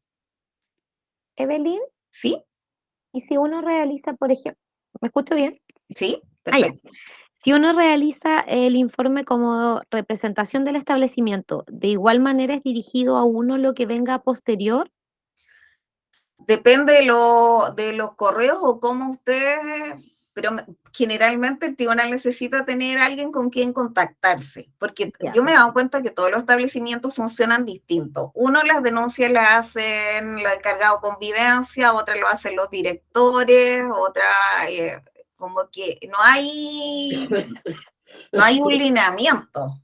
Evelyn, ¿Sí? y si uno realiza, por ejemplo, ¿me escucho bien? ¿Sí? Ah, ya. Perfecto. Si uno realiza el informe como representación del establecimiento, ¿de igual manera es dirigido a uno lo que venga posterior? Depende de los correos o cómo ustedes, pero generalmente el tribunal necesita tener alguien con quien contactarse, porque Ya. yo me he dado cuenta que todos los establecimientos funcionan distintos. Uno, las denuncias las hacen los encargados de convivencia, otras lo hacen los directores, otra como que no hay un lineamiento.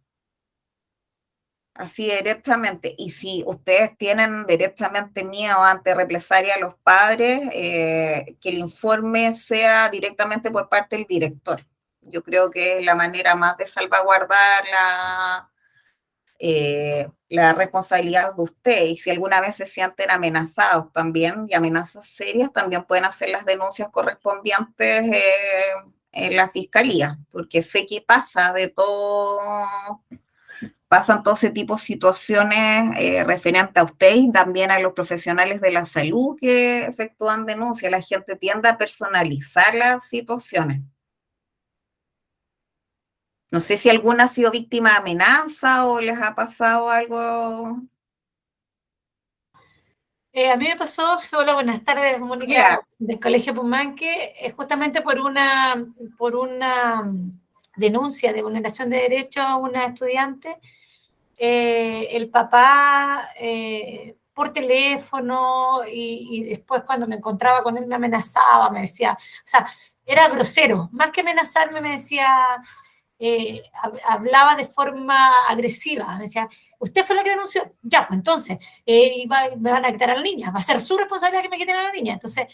Así directamente. Y si ustedes tienen directamente miedo ante represalia a los padres, que el informe sea directamente por parte del director. Yo creo que es la manera más de salvaguardar la responsabilidad de ustedes. Y si alguna vez se sienten amenazados también, y amenazas serias, también pueden hacer las denuncias correspondientes en la fiscalía, porque sé que pasa de todo. Pasan todo ese tipo de situaciones referentes a usted y también a los profesionales de la salud que efectúan denuncias. La gente tiende a personalizar las situaciones. No sé si alguna ha sido víctima de amenaza o les ha pasado algo. A mí me pasó, hola, buenas tardes, Mónica, Mira, del Colegio Pumanque, justamente por una denuncia de vulneración de derechos a una estudiante. El papá, por teléfono, y después cuando me encontraba con él me amenazaba, me decía, o sea, era grosero, más que amenazarme me decía, hablaba de forma agresiva. Me decía, usted fue la que denunció. Ya, pues entonces, me van a quitar a la niña. Va a ser su responsabilidad que me quiten a la niña. Entonces,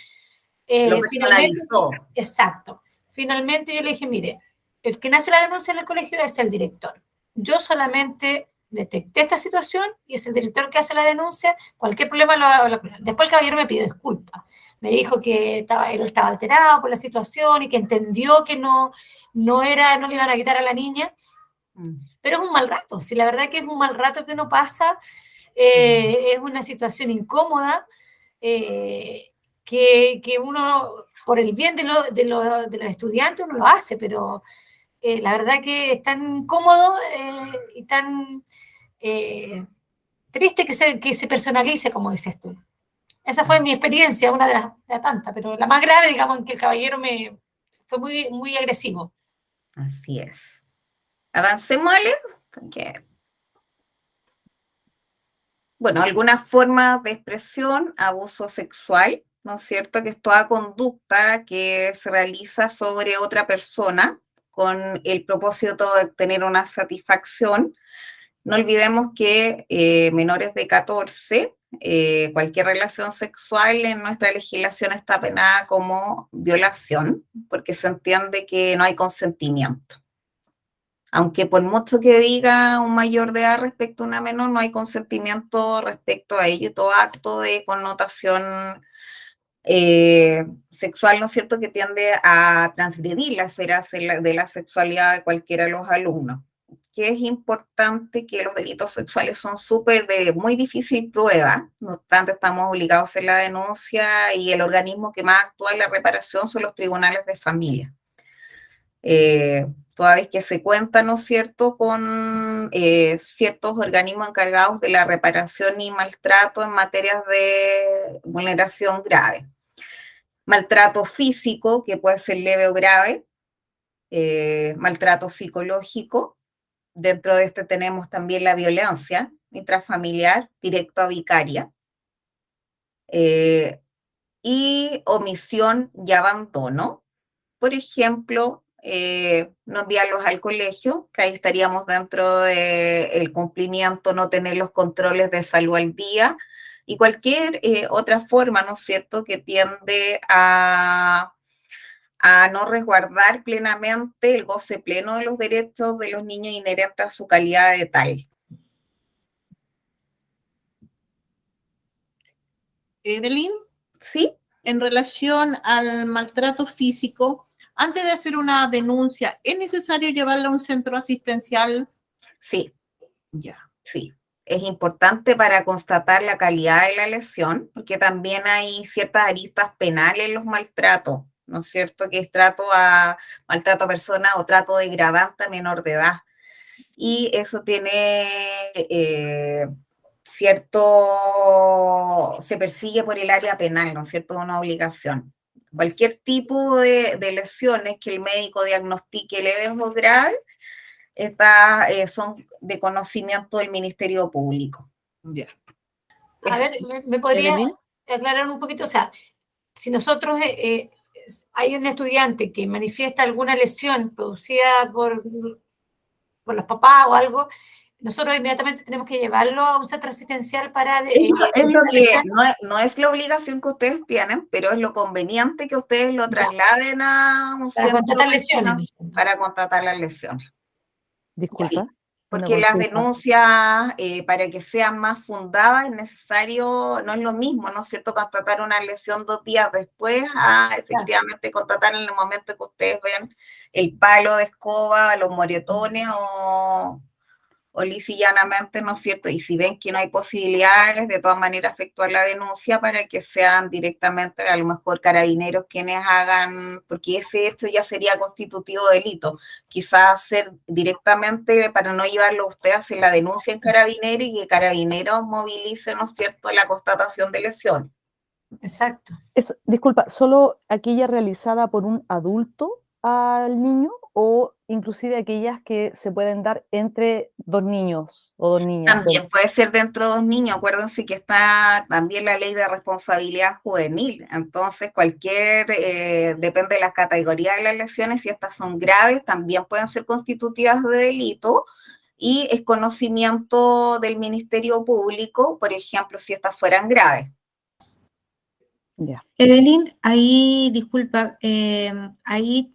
Lo finalmente, personalizó. exacto. Finalmente yo le dije, mire, el que hace la denuncia en el colegio es el director. Yo solamente detecté esta situación y es el director que hace la denuncia. Cualquier problema después el caballero me pidió disculpas. Me dijo que él estaba alterado por la situación y que entendió que no le iban a quitar a la niña. Pero es un mal rato. Si la verdad que es un mal rato que uno pasa, es una situación incómoda, que uno, por el bien de los estudiantes, uno lo hace, pero la verdad que es tan incómodo y tan triste que se personalice, como dices tú. Esa fue mi experiencia, una de las tantas, pero la más grave, digamos, en que el caballero fue muy, muy agresivo. Así es. Avancemos, Ale, porque, bueno, algunas formas de expresión, abuso sexual, ¿no es cierto? Que es toda conducta que se realiza sobre otra persona con el propósito de obtener una satisfacción. No olvidemos que menores de 14, cualquier relación sexual en nuestra legislación está penada como violación, porque se entiende que no hay consentimiento. Aunque por mucho que diga un mayor de edad respecto a una menor, no hay consentimiento respecto a ello. Todo acto de connotación sexual, ¿no es cierto?, que tiende a transgredir las esferas de la sexualidad de cualquiera de los alumnos. Que es importante que los delitos sexuales son de muy difícil prueba, no obstante estamos obligados a hacer la denuncia y el organismo que más actúa en la reparación son los tribunales de familia. Toda vez que se cuenta, ¿no es cierto?, con ciertos organismos encargados de la reparación y maltrato en materias de vulneración grave. Maltrato físico, que puede ser leve o grave, maltrato psicológico. Dentro de este tenemos también la violencia intrafamiliar, directa o vicaria, y omisión y abandono. Por ejemplo, no enviarlos al colegio, que ahí estaríamos dentro del cumplimiento, no tener los controles de salud al día, y cualquier otra forma, ¿no es cierto?, que tiende a no resguardar plenamente el goce pleno de los derechos de los niños inherentes a su calidad de tal. Evelyn, ¿Sí? en relación al maltrato físico, antes de hacer una denuncia, ¿es necesario llevarla a un centro asistencial? Sí, Ya. sí. Es importante para constatar la calidad de la lesión, porque también hay ciertas aristas penales en los maltratos, ¿no es cierto?, que es maltrato a personas o trato degradante a menor de edad. Y eso tiene se persigue por el área penal, ¿no es cierto?, una obligación. Cualquier tipo de lesiones que el médico diagnostique leves o graves, son de conocimiento del Ministerio Público. Ya. A ver, ¿me podría Evelyn. aclarar un poquito? O sea, si nosotros hay un estudiante que manifiesta alguna lesión producida por los papás o algo, nosotros inmediatamente tenemos que llevarlo a un centro asistencial para... Es lo que no es la obligación que ustedes tienen, pero es lo conveniente que ustedes lo trasladen a un para centro contratar lesiones. para contratar las lesiones. Disculpa. Una Porque las consulta. denuncias, para que sean más fundadas, es necesario, no es lo mismo, ¿no es cierto?, contratar una lesión 2 días después a efectivamente contratar en el momento que ustedes ven el palo de escoba, los moretones o lisa y llanamente, ¿no es cierto? Y si ven que no hay posibilidades, de todas maneras efectuar la denuncia para que sean directamente, a lo mejor, carabineros quienes hagan, porque ese hecho ya sería constitutivo de delito. Quizás hacer directamente, para no llevarlo a usted a hacer la denuncia en carabineros y que carabineros movilicen, ¿no es cierto?, la constatación de lesión. Exacto. Disculpa, ¿solo aquella realizada por un adulto al niño o inclusive aquellas que se pueden dar entre dos niños o dos niñas? También puede ser dentro de dos niños. Acuérdense que está también la ley de responsabilidad juvenil. Entonces, depende de las categorías de las lesiones, si estas son graves, también pueden ser constitutivas de delito. Y es conocimiento del Ministerio Público, por ejemplo, si estas fueran graves. Ya. Evelyn, ahí, disculpa, ahí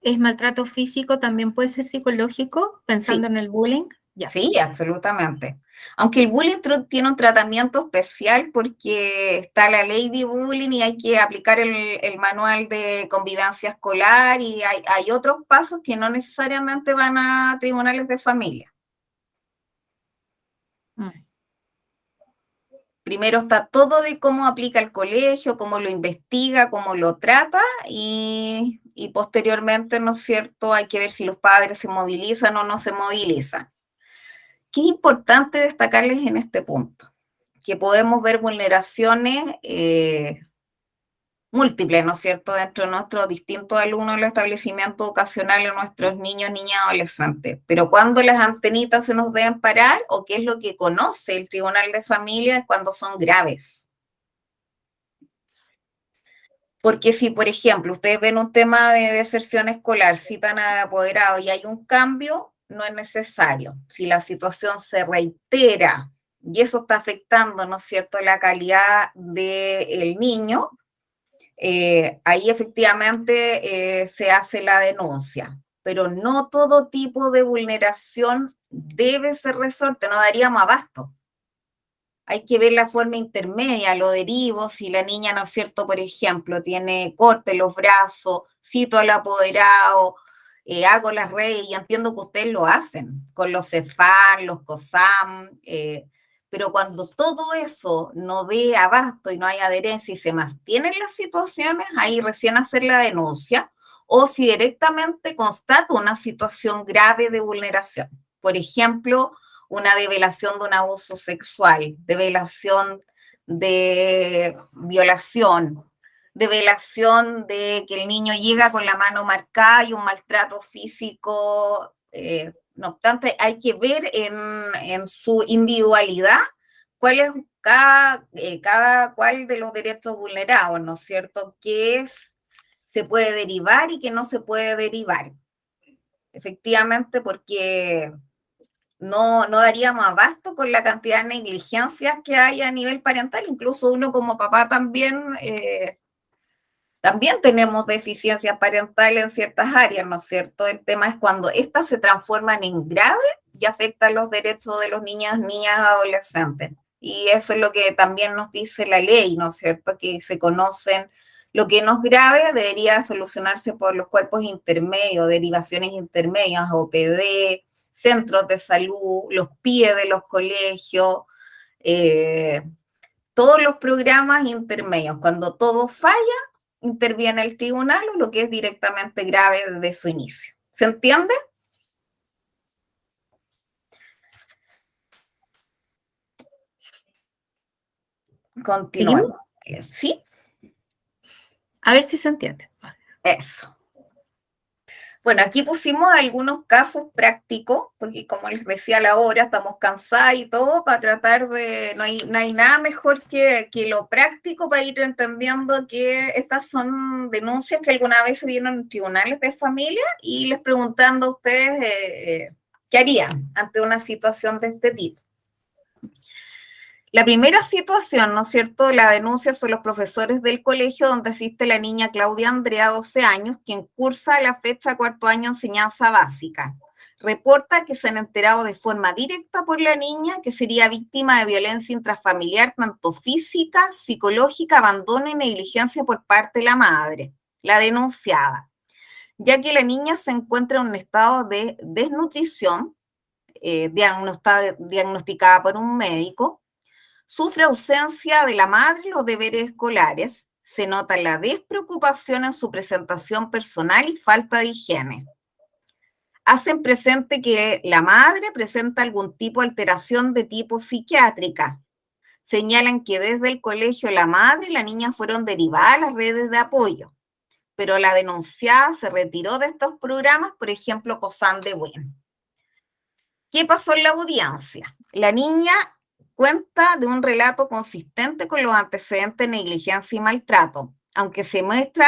es maltrato físico, también puede ser psicológico, pensando en el bullying. Ya. Sí, absolutamente. Aunque el bullying tiene un tratamiento especial porque está la ley de bullying y hay que aplicar el manual de convivencia escolar y hay otros pasos que no necesariamente van a tribunales de familia. Primero está todo de cómo aplica el colegio, cómo lo investiga, cómo lo trata y posteriormente, ¿no es cierto?, hay que ver si los padres se movilizan o no se movilizan. Qué importante destacarles en este punto, que podemos ver vulneraciones múltiples, ¿no es cierto?, dentro de nuestros distintos alumnos en los establecimientos educacionales, nuestros niños, niñas, adolescentes. Pero cuando las antenitas se nos deben parar, o qué es lo que conoce el Tribunal de Familia, es cuando son graves. Porque si, por ejemplo, ustedes ven un tema de deserción escolar, citan a apoderado y hay un cambio, no es necesario. Si la situación se reitera y eso está afectando, ¿no es cierto?, la calidad del niño, ahí efectivamente se hace la denuncia. Pero no todo tipo de vulneración debe ser resorte, no daríamos abasto. Hay que ver la forma intermedia, lo derivo, si la niña, ¿no es cierto?, por ejemplo, tiene corte en los brazos, cito al apoderado, hago las redes y entiendo que ustedes lo hacen con los CEFAM, los COSAM, pero cuando todo eso no dé abasto y no hay adherencia y se mantienen las situaciones, ahí recién hacer la denuncia, o si directamente constato una situación grave de vulneración. Por ejemplo, una develación de un abuso sexual, develación de violación, develación de que el niño llega con la mano marcada y un maltrato físico. No obstante, hay que ver en su individualidad cuál es cada cual de los derechos vulnerados, ¿no es cierto? ¿Qué se puede derivar y qué no se puede derivar? Efectivamente, porque no daríamos abasto con la cantidad de negligencias que hay a nivel parental. Incluso uno como papá también tenemos deficiencias parentales en ciertas áreas, ¿no es cierto? El tema es cuando estas se transforman en graves y afectan los derechos de los niños, niñas, adolescentes. Y eso es lo que también nos dice la ley, ¿no es cierto? Que se conocen lo que no es grave, debería solucionarse por los cuerpos intermedios, derivaciones intermedias, OPD, centros de salud, los PIE de los colegios, todos los programas intermedios. Cuando todo falla, interviene el tribunal o lo que es directamente grave desde su inicio. ¿Se entiende? Continuamos. ¿Sí? A ver si se entiende. Eso. Bueno, aquí pusimos algunos casos prácticos, porque como les decía a la hora, estamos cansados y todo, para tratar de, no hay nada mejor que lo práctico para ir entendiendo que estas son denuncias que alguna vez se vieron en tribunales de familia y les preguntando a ustedes qué harían ante una situación de este tipo. La primera situación, ¿no es cierto?, la denuncia son los profesores del colegio donde asiste la niña Claudia Andrea, 12 años, quien cursa a la fecha 4º año enseñanza básica. Reporta que se han enterado de forma directa por la niña que sería víctima de violencia intrafamiliar, tanto física, psicológica, abandono y negligencia por parte de la madre, la denunciada, ya que la niña se encuentra en un estado de desnutrición, diagnosticada por un médico. Sufre ausencia de la madre en los deberes escolares, se nota la despreocupación en su presentación personal y falta de higiene. Hacen presente que la madre presenta algún tipo de alteración de tipo psiquiátrica. Señalan que desde el colegio la madre y la niña fueron derivadas a las redes de apoyo. pero la denunciada se retiró de estos programas, por ejemplo, COSAN de Buen. ¿Qué pasó en la audiencia? La niña cuenta de un relato consistente con los antecedentes de negligencia y maltrato, aunque se muestra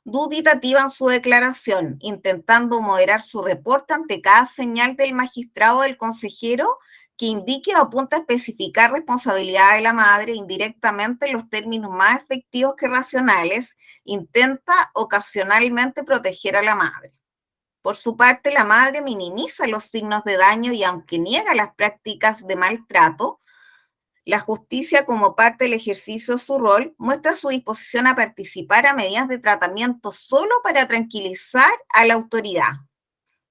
dubitativa en su declaración, intentando moderar su reporte ante cada señal del magistrado o del consejero que indique o apunta a especificar responsabilidad de la madre indirectamente en los términos más efectivos que racionales, intenta ocasionalmente proteger a la madre. Por su parte, la madre minimiza los signos de daño y aunque niega las prácticas de maltrato, la justicia, como parte del ejercicio de su rol, muestra su disposición a participar a medidas de tratamiento solo para tranquilizar a la autoridad,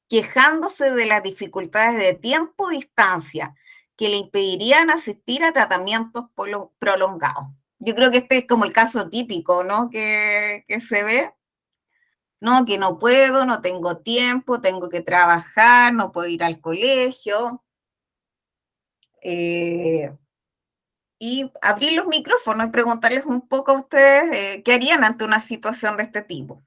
quejándose de las dificultades de tiempo y distancia que le impedirían asistir a tratamientos prolongados. Yo creo que este es como el caso típico, ¿no? Que se ve. No, que no puedo, no tengo tiempo, tengo que trabajar, no puedo ir al colegio. Y abrir los micrófonos y preguntarles un poco a ustedes qué harían ante una situación de este tipo.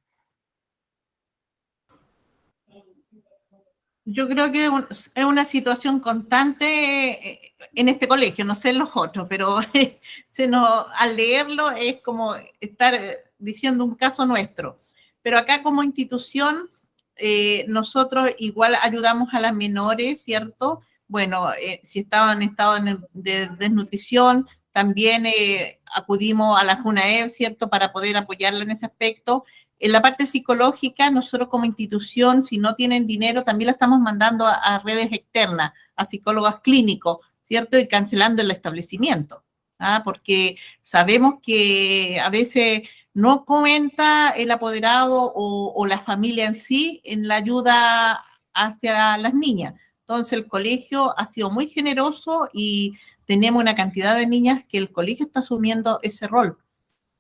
Yo creo que es una situación constante en este colegio, no sé en los otros, pero al leerlo es como estar diciendo un caso nuestro. Pero acá como institución, nosotros igual ayudamos a las menores, ¿cierto? Bueno, si estaban en estado de desnutrición, también acudimos a la JUNAEB, ¿cierto? Para poder apoyarla en ese aspecto. En la parte psicológica, nosotros como institución, si no tienen dinero, también la estamos mandando a redes externas, a psicólogos clínicos, ¿cierto? Y cancelando el establecimiento, ¿ah? Porque sabemos que a veces no cuenta el apoderado o la familia en sí en la ayuda hacia las niñas. Entonces, el colegio ha sido muy generoso y tenemos una cantidad de niñas que el colegio está asumiendo ese rol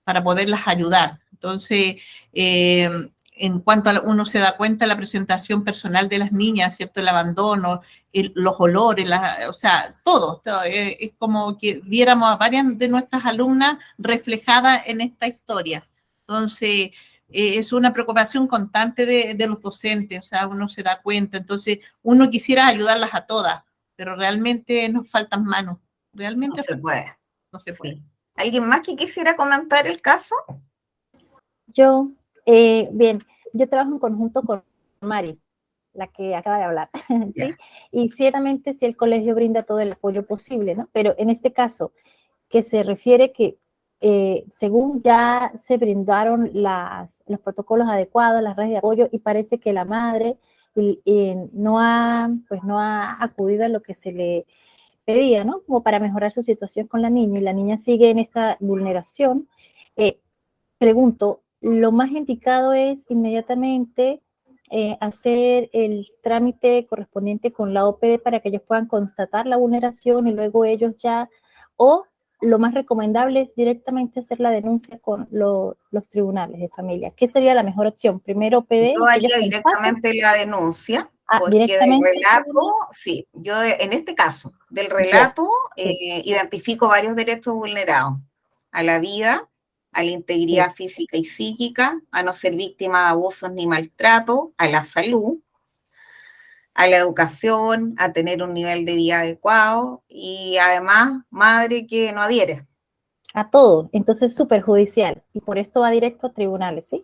para poderlas ayudar. Entonces, en cuanto a uno se da cuenta de la presentación personal de las niñas, ¿cierto? El abandono, los olores, o sea, todo. Es como que viéramos a varias de nuestras alumnas reflejadas en esta historia. Entonces, es una preocupación constante de los docentes, o sea, uno se da cuenta. Entonces, uno quisiera ayudarlas a todas, pero realmente nos faltan manos. Realmente no se puede. No se puede. Sí. ¿Alguien más que quisiera comentar el caso? Yo, bien, yo trabajo en conjunto con Mari, la que acaba de hablar, ¿sí? Yeah. Y ciertamente si el colegio brinda todo el apoyo posible, ¿no? Pero en este caso, que se refiere que según ya se brindaron los protocolos adecuados, las redes de apoyo, y parece que la madre no ha acudido a lo que se le pedía, ¿no? Como para mejorar su situación con la niña, y la niña sigue en esta vulneración. Pregunto, ¿lo más indicado es inmediatamente hacer el trámite correspondiente con la OPD para que ellos puedan constatar la vulneración y luego ellos ya, o lo más recomendable es directamente hacer la denuncia con los tribunales de familia? ¿Qué sería la mejor opción? Primero OPD. Yo haría directamente la denuncia, porque del relato, sí, yo en este caso, del relato identifico varios derechos vulnerados: a la vida, a la integridad física y psíquica, a no ser víctima de abusos ni maltrato, a la salud, a la educación, a tener un nivel de vida adecuado y además madre que no adhiere. A todo, entonces súper judicial, y por esto va directo a tribunales, ¿sí?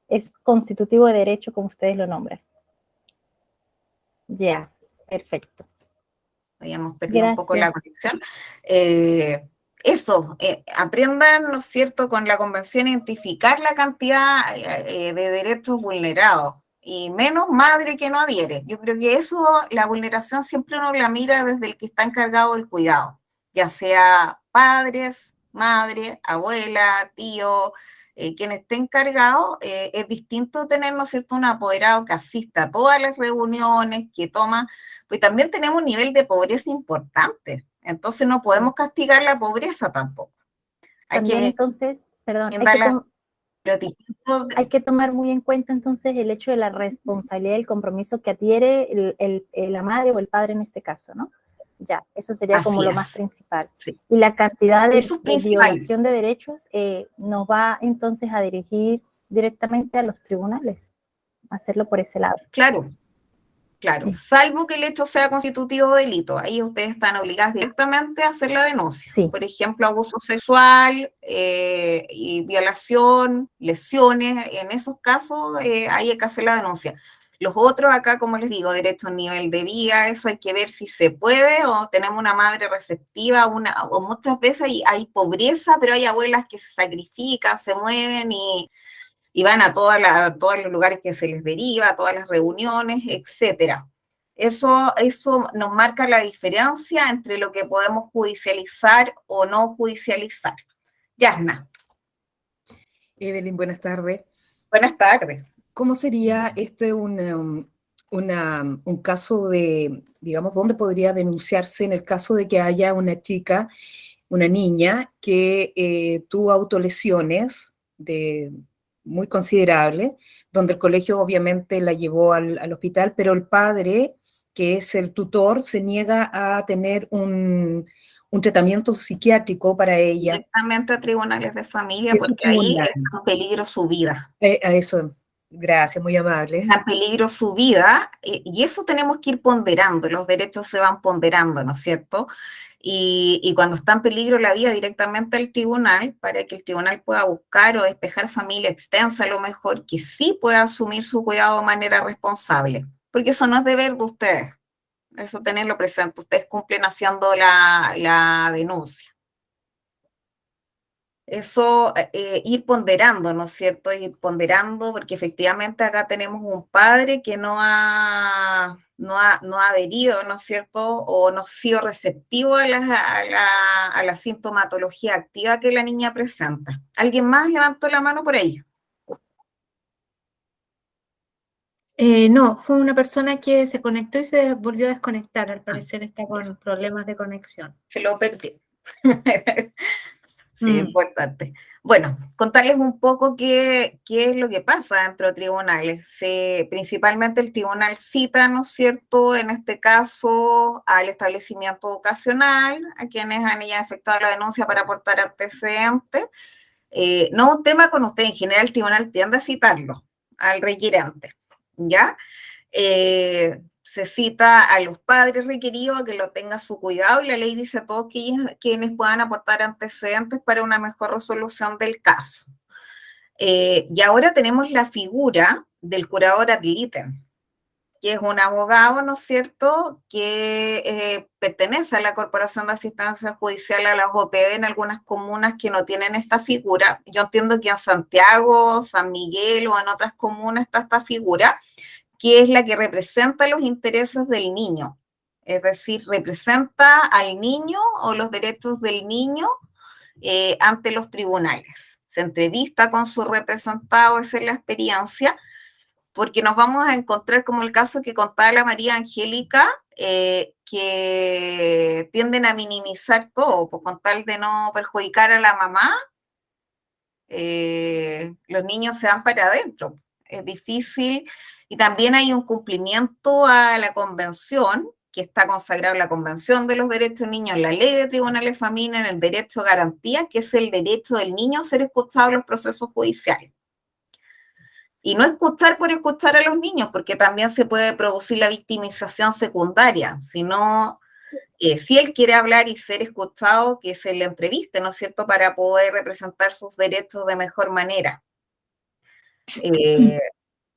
Es constitutivo de derecho, como ustedes lo nombran. Ya, perfecto. Habíamos perdido un poco la conexión. Aprendan, ¿no es cierto?, con la convención a identificar la cantidad de derechos vulnerados, y menos madre que no adhiere. Yo creo que eso, la vulneración siempre uno la mira desde el que está encargado del cuidado, ya sea padres, madre, abuela, tío, quien esté encargado. Es distinto tener, ¿no es cierto?, un apoderado que asista a todas las reuniones, que toma, pues también tenemos un nivel de pobreza importante, entonces no podemos castigar la pobreza tampoco. También entonces, perdón, hay que tomar muy en cuenta entonces el hecho de la responsabilidad y el compromiso que adhiere la madre o el padre en este caso, ¿no? Ya, eso sería como Así lo más es. principal. Sí. Y la cantidad Eso es de principal. violación de derechos nos va entonces a dirigir directamente a los tribunales, hacerlo por ese lado. Claro, claro. Sí. Salvo que el hecho sea constitutivo de delito. Ahí ustedes están obligados directamente a hacer la denuncia. Sí. Por ejemplo, abuso sexual y violación, lesiones. En esos casos hay que hacer la denuncia. Los otros acá, como les digo, derecho a nivel de vida, eso hay que ver si se puede o tenemos una madre receptiva, o muchas veces hay pobreza, pero hay abuelas que se sacrifican, se mueven y van a todos los lugares que se les deriva, a todas las reuniones, etcétera. Eso nos marca la diferencia entre lo que podemos judicializar o no judicializar. Yasna. Evelyn, buenas tardes. Buenas tardes. ¿Cómo sería un caso de, digamos, dónde podría denunciarse en el caso de que haya una chica, una niña, que tuvo autolesiones muy considerables, donde el colegio obviamente la llevó al hospital, pero el padre, que es el tutor, se niega a tener un tratamiento psiquiátrico para ella? Directamente a tribunales de familia, Eso porque es ahí está en peligro su vida. A eso, gracias, muy amable. Está en peligro su vida, y eso tenemos que ir ponderando, los derechos se van ponderando, ¿no es cierto? Y cuando está en peligro la vida, directamente al tribunal, para que el tribunal pueda buscar o despejar familia extensa, a lo mejor, que sí pueda asumir su cuidado de manera responsable, porque eso no es deber de ustedes, eso tenerlo presente, ustedes cumplen haciendo la denuncia. Eso, ir ponderando, ¿no es cierto? Ir ponderando, porque efectivamente acá tenemos un padre que no ha adherido, ¿no es cierto? O no ha sido receptivo a la sintomatología activa que la niña presenta. ¿Alguien más levantó la mano por ahí? No, fue una persona que se conectó y se volvió a desconectar. Al parecer está con problemas de conexión. Se lo perdí. Sí, importante. Bueno, contarles un poco qué es lo que pasa dentro de tribunales. Principalmente el tribunal cita, ¿no es cierto?, en este caso al establecimiento educacional, a quienes han ya efectuado la denuncia para aportar antecedentes. No un tema con usted, en general el tribunal tiende a citarlo al requirente, ¿ya? Se cita a los padres requeridos a que lo tenga a su cuidado, y la ley dice a todos quienes puedan aportar antecedentes para una mejor resolución del caso. Y ahora tenemos la figura del curador ad litem, que es un abogado, ¿no es cierto?, que pertenece a la Corporación de Asistencia Judicial, a las OPD, en algunas comunas que no tienen esta figura. Yo entiendo que en Santiago, San Miguel o en otras comunas está esta figura, que es la que representa los intereses del niño, es decir, representa al niño o los derechos del niño ante los tribunales. Se entrevista con su representado, esa es la experiencia, porque nos vamos a encontrar como el caso que contaba la María Angélica, que tienden a minimizar todo, con tal de no perjudicar a la mamá, los niños se van para adentro. Es difícil, y también hay un cumplimiento a la convención, que está consagrado en la Convención de los Derechos del Niño, en la Ley de Tribunales de Familia, en el derecho a garantía, que es el derecho del niño a ser escuchado en los procesos judiciales. Y no escuchar por escuchar a los niños, porque también se puede producir la victimización secundaria, sino si él quiere hablar y ser escuchado, que se le entreviste, ¿no es cierto?, para poder representar sus derechos de mejor manera.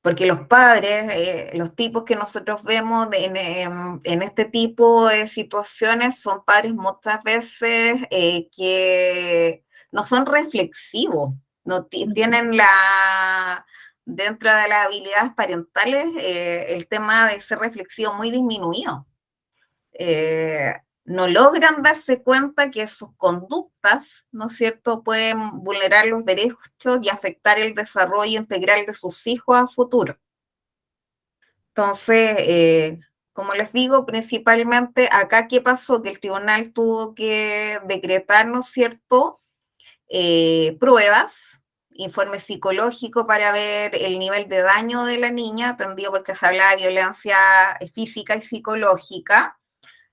Porque los padres, los tipos que nosotros vemos en este tipo de situaciones, son padres muchas veces que no son reflexivos, no tienen dentro de las habilidades parentales, el tema de ser reflexivo muy disminuido. No logran darse cuenta que sus conductas, ¿no es cierto?, pueden vulnerar los derechos y afectar el desarrollo integral de sus hijos a futuro. Entonces, como les digo, principalmente acá, ¿qué pasó? Que el tribunal tuvo que decretar, ¿no es cierto?, pruebas, informe psicológico para ver el nivel de daño de la niña, atendido porque se habla de violencia física y psicológica.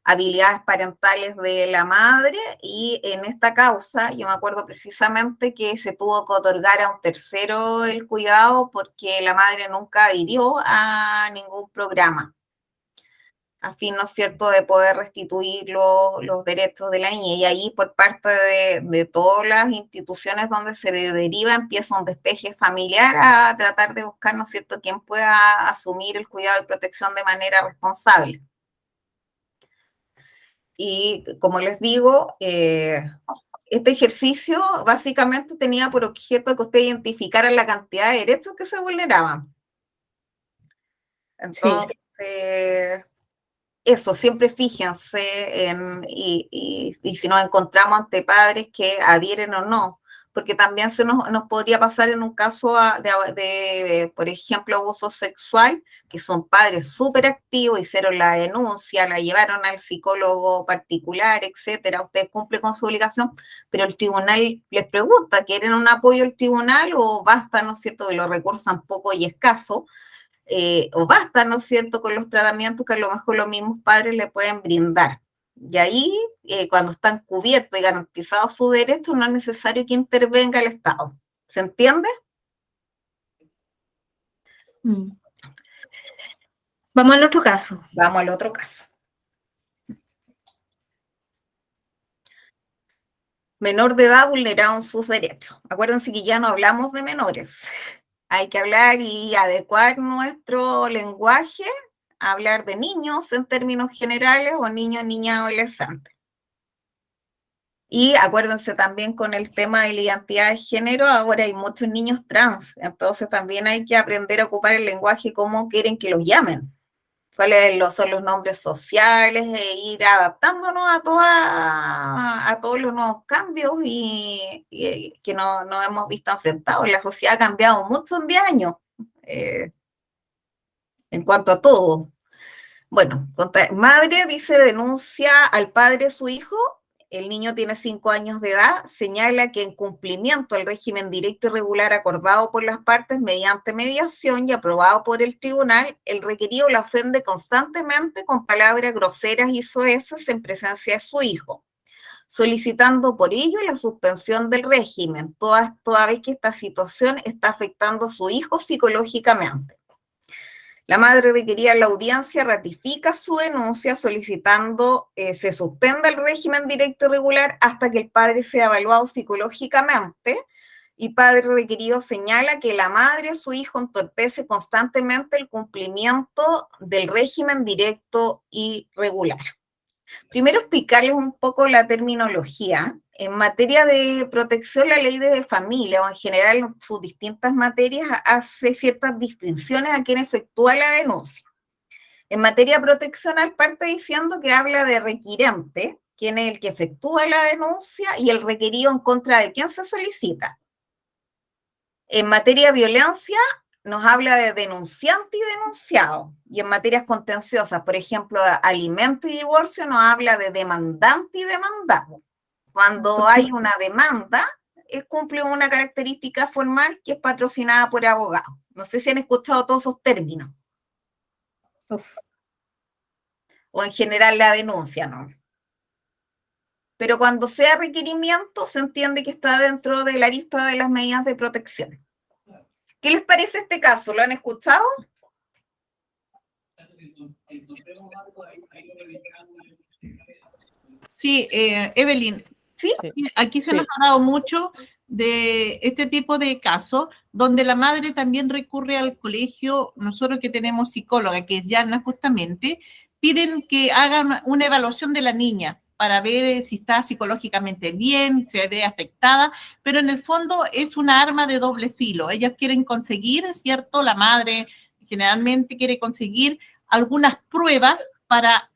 habilidades parentales de la madre, y en esta causa yo me acuerdo precisamente que se tuvo que otorgar a un tercero el cuidado porque la madre nunca adhirió a ningún programa, a fin, ¿no es cierto?, de poder restituir los derechos de la niña. Y ahí por parte de todas las instituciones donde se deriva empieza un despeje familiar a tratar de buscar, ¿no es cierto?, quién pueda asumir el cuidado y protección de manera responsable. Y como les digo, este ejercicio básicamente tenía por objeto que ustedes identificaran la cantidad de derechos que se vulneraban. Entonces, eso, siempre fíjense y si nos encontramos ante padres que adhieren o no, porque también nos podría pasar en un caso de, por ejemplo, abuso sexual, que son padres súper activos, hicieron la denuncia, la llevaron al psicólogo particular, etcétera. Ustedes cumplen con su obligación, pero el tribunal les pregunta, ¿quieren un apoyo del tribunal o basta, ¿no es cierto?, que los recursos son poco y escasos? O basta, ¿no es cierto?, con los tratamientos que a lo mejor los mismos padres le pueden brindar. Y ahí, cuando están cubiertos y garantizados sus derechos, no es necesario que intervenga el Estado. ¿Se entiende? Vamos al otro caso. Vamos al otro caso. Menor de edad vulnerado en sus derechos. Acuérdense que ya no hablamos de menores. Hay que hablar y adecuar nuestro lenguaje a hablar de niños en términos generales o niños, niñas, adolescentes. Y acuérdense también con el tema de la identidad de género, ahora hay muchos niños trans, entonces también hay que aprender a ocupar el lenguaje como quieren que los llamen, cuáles son los nombres sociales, e ir adaptándonos a todos los nuevos cambios y que nos hemos visto enfrentados. La sociedad ha cambiado mucho en 10 años en cuanto a todo. Bueno, madre dice, denuncia al padre de su hijo. El niño tiene 5 años de edad, señala que en cumplimiento del régimen directo y regular acordado por las partes mediante mediación y aprobado por el tribunal, el requerido la ofende constantemente con palabras groseras y soeces en presencia de su hijo, solicitando por ello la suspensión del régimen, toda vez que esta situación está afectando a su hijo psicológicamente. La madre requerida en la audiencia ratifica su denuncia solicitando se suspenda el régimen directo y regular hasta que el padre sea evaluado psicológicamente, y padre requerido señala que la madre de su hijo entorpece constantemente el cumplimiento del régimen directo y regular. Primero explicarles un poco la terminología. En materia de protección, la ley de familia, o en general en sus distintas materias, hace ciertas distinciones a quien efectúa la denuncia. En materia proteccional parte diciendo que habla de requirente, quien es el que efectúa la denuncia, y el requerido en contra de quien se solicita. En materia de violencia, nos habla de denunciante y denunciado. Y en materias contenciosas, por ejemplo, alimento y divorcio, nos habla de demandante y demandado. Cuando hay una demanda, cumple una característica formal que es patrocinada por abogados. No sé si han escuchado todos esos términos. Uf. O en general la denuncia, ¿no? Pero cuando sea requerimiento, se entiende que está dentro de la lista de las medidas de protección. ¿Qué les parece este caso? ¿Lo han escuchado? Sí, Evelyn, ¿Sí? aquí se nos ha dado mucho de este tipo de casos, donde la madre también recurre al colegio. Nosotros que tenemos psicóloga, que es Yana justamente, piden que hagan una evaluación de la niña para ver si está psicológicamente bien, se ve afectada, pero en el fondo es una arma de doble filo. Ellas quieren conseguir, ¿cierto? La madre generalmente quiere conseguir algunas pruebas para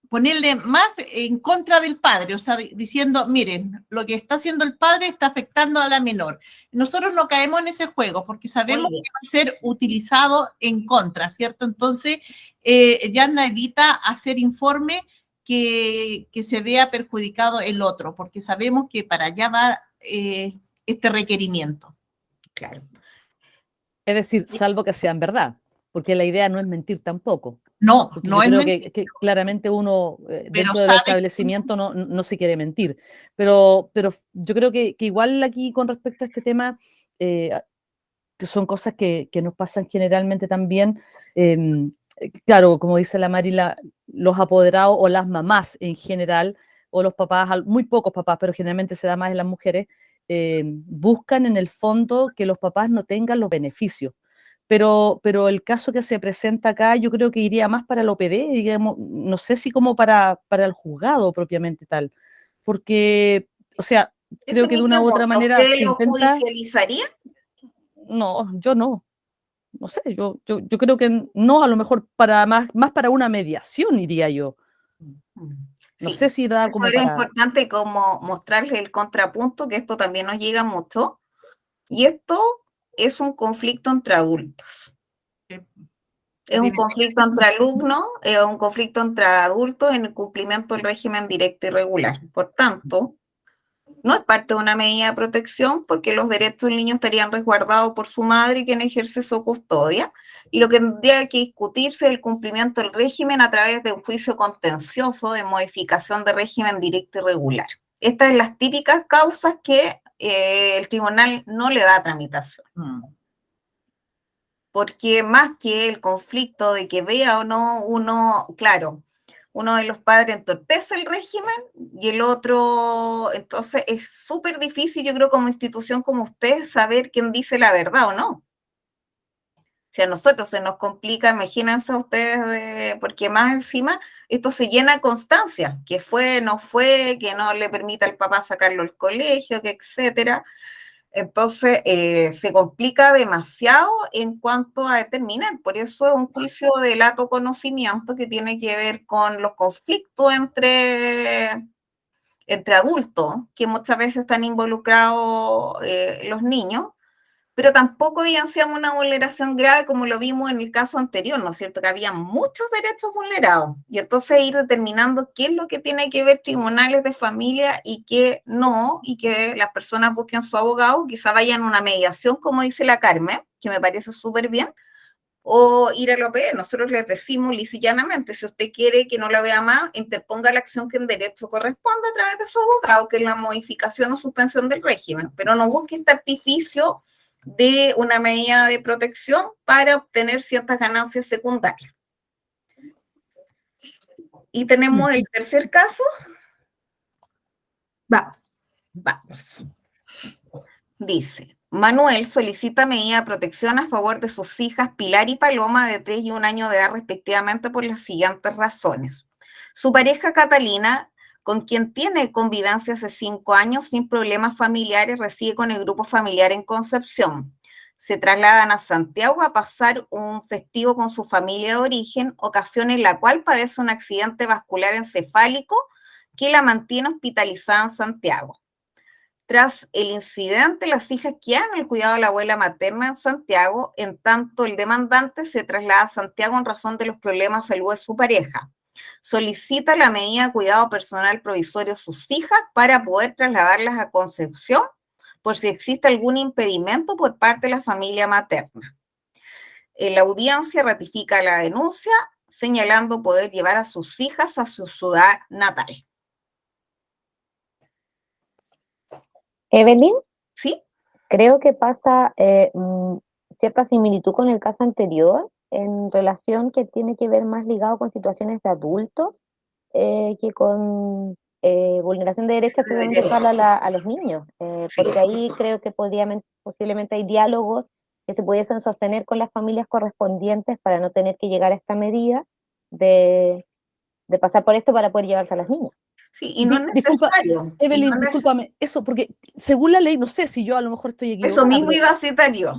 ponerle más en contra del padre, o sea, diciendo, miren, lo que está haciendo el padre está afectando a la menor. Nosotros no caemos en ese juego porque sabemos que va a ser utilizado en contra, ¿cierto? Entonces, Yana evita hacer informe que se vea perjudicado el otro, porque sabemos que para allá va este requerimiento. Claro. Es decir, salvo que sean verdad, porque la idea no es mentir tampoco. No, Porque no yo es creo mentira, que claramente uno pero dentro del sabe establecimiento no se quiere mentir. Pero yo creo que igual aquí con respecto a este tema, eh, que son cosas que nos pasan generalmente también. Claro, como dice la Mari, los apoderados o las mamás en general, o los papás, muy pocos papás, pero generalmente se da más en las mujeres, buscan en el fondo que los papás no tengan los beneficios. Pero el caso que se presenta acá yo creo que iría más para el OPD, digamos, no sé si como para el juzgado propiamente tal, porque, o sea, Esa creo es que de mi una u otra pregunta. manera ¿Ustedes se lo intenta, judicializarían? no, yo no sé, yo creo que no, a lo mejor para más para una mediación iría yo, no Sí, sé si da eso como era para, importante como mostrarles el contrapunto, que esto también nos llega mucho. Y esto es un conflicto entre adultos. que Es un conflicto entre alumnos, es un conflicto entre adultos en el cumplimiento del régimen directo y regular. Por tanto, no es parte de una medida de protección porque los derechos del niño estarían resguardados por su madre y quien ejerce su custodia. Y lo que tendría que discutirse es el cumplimiento del régimen a través de un juicio contencioso de modificación de régimen directo y regular. Estas son las típicas causas que el tribunal no le da tramitación. Porque más que el conflicto de que vea o no uno, claro, uno de los padres entorpece el régimen y el otro, entonces es súper difícil, yo creo, como institución como usted, saber quién dice la verdad o no. Si a nosotros se nos complica, imagínense ustedes, porque más encima esto se llena de constancia, que fue, no fue, que no le permite al papá sacarlo del colegio, que etcétera. Entonces, se complica demasiado en cuanto a determinar. Por eso es un juicio de lato conocimiento que tiene que ver con los conflictos entre adultos, que muchas veces están involucrados los niños, pero tampoco evidencian una vulneración grave como lo vimos en el caso anterior, ¿no es cierto? Que había muchos derechos vulnerados. Y entonces ir determinando qué es lo que tiene que ver tribunales de familia y qué no, y que las personas busquen su abogado, quizá vayan a una mediación, como dice la Carmen, que me parece súper bien, o ir al OPE. Nosotros les decimos lisa y llanamente, si usted quiere que no la vea más, interponga la acción que en derecho corresponde a través de su abogado, que es la modificación o suspensión del régimen, pero no busque este artificio de una medida de protección para obtener ciertas ganancias secundarias. Y tenemos el tercer caso. Vamos. Dice, Manuel solicita medida de protección a favor de sus hijas Pilar y Paloma, de 3 y 1 año de edad respectivamente, por las siguientes razones. Su pareja Catalina, con quien tiene convivencia hace 5 años sin problemas familiares, reside con el grupo familiar en Concepción. Se trasladan a Santiago a pasar un festivo con su familia de origen, ocasión en la cual padece un accidente vascular encefálico que la mantiene hospitalizada en Santiago. Tras el incidente, las hijas quedan al cuidado de la abuela materna en Santiago, en tanto el demandante se traslada a Santiago en razón de los problemas de salud de su pareja. Solicita la medida de cuidado personal provisorio a sus hijas para poder trasladarlas a Concepción por si existe algún impedimento por parte de la familia materna. La audiencia ratifica la denuncia, señalando poder llevar a sus hijas a su ciudad natal. Evelyn, ¿Sí? creo que pasa cierta similitud con el caso anterior en relación que tiene que ver más ligado con situaciones de adultos que con vulneración de derechos que deben dejar a los niños, porque ahí creo que posiblemente hay diálogos que se pudiesen sostener con las familias correspondientes para no tener que llegar a esta medida de pasar por esto para poder llevarse a las niñas. Sí, y no es Disculpa, necesario. Evelyn, discúlpame, eso, porque según la ley, no sé si yo a lo mejor estoy Eso equivocada, mismo pero iba a citar yo.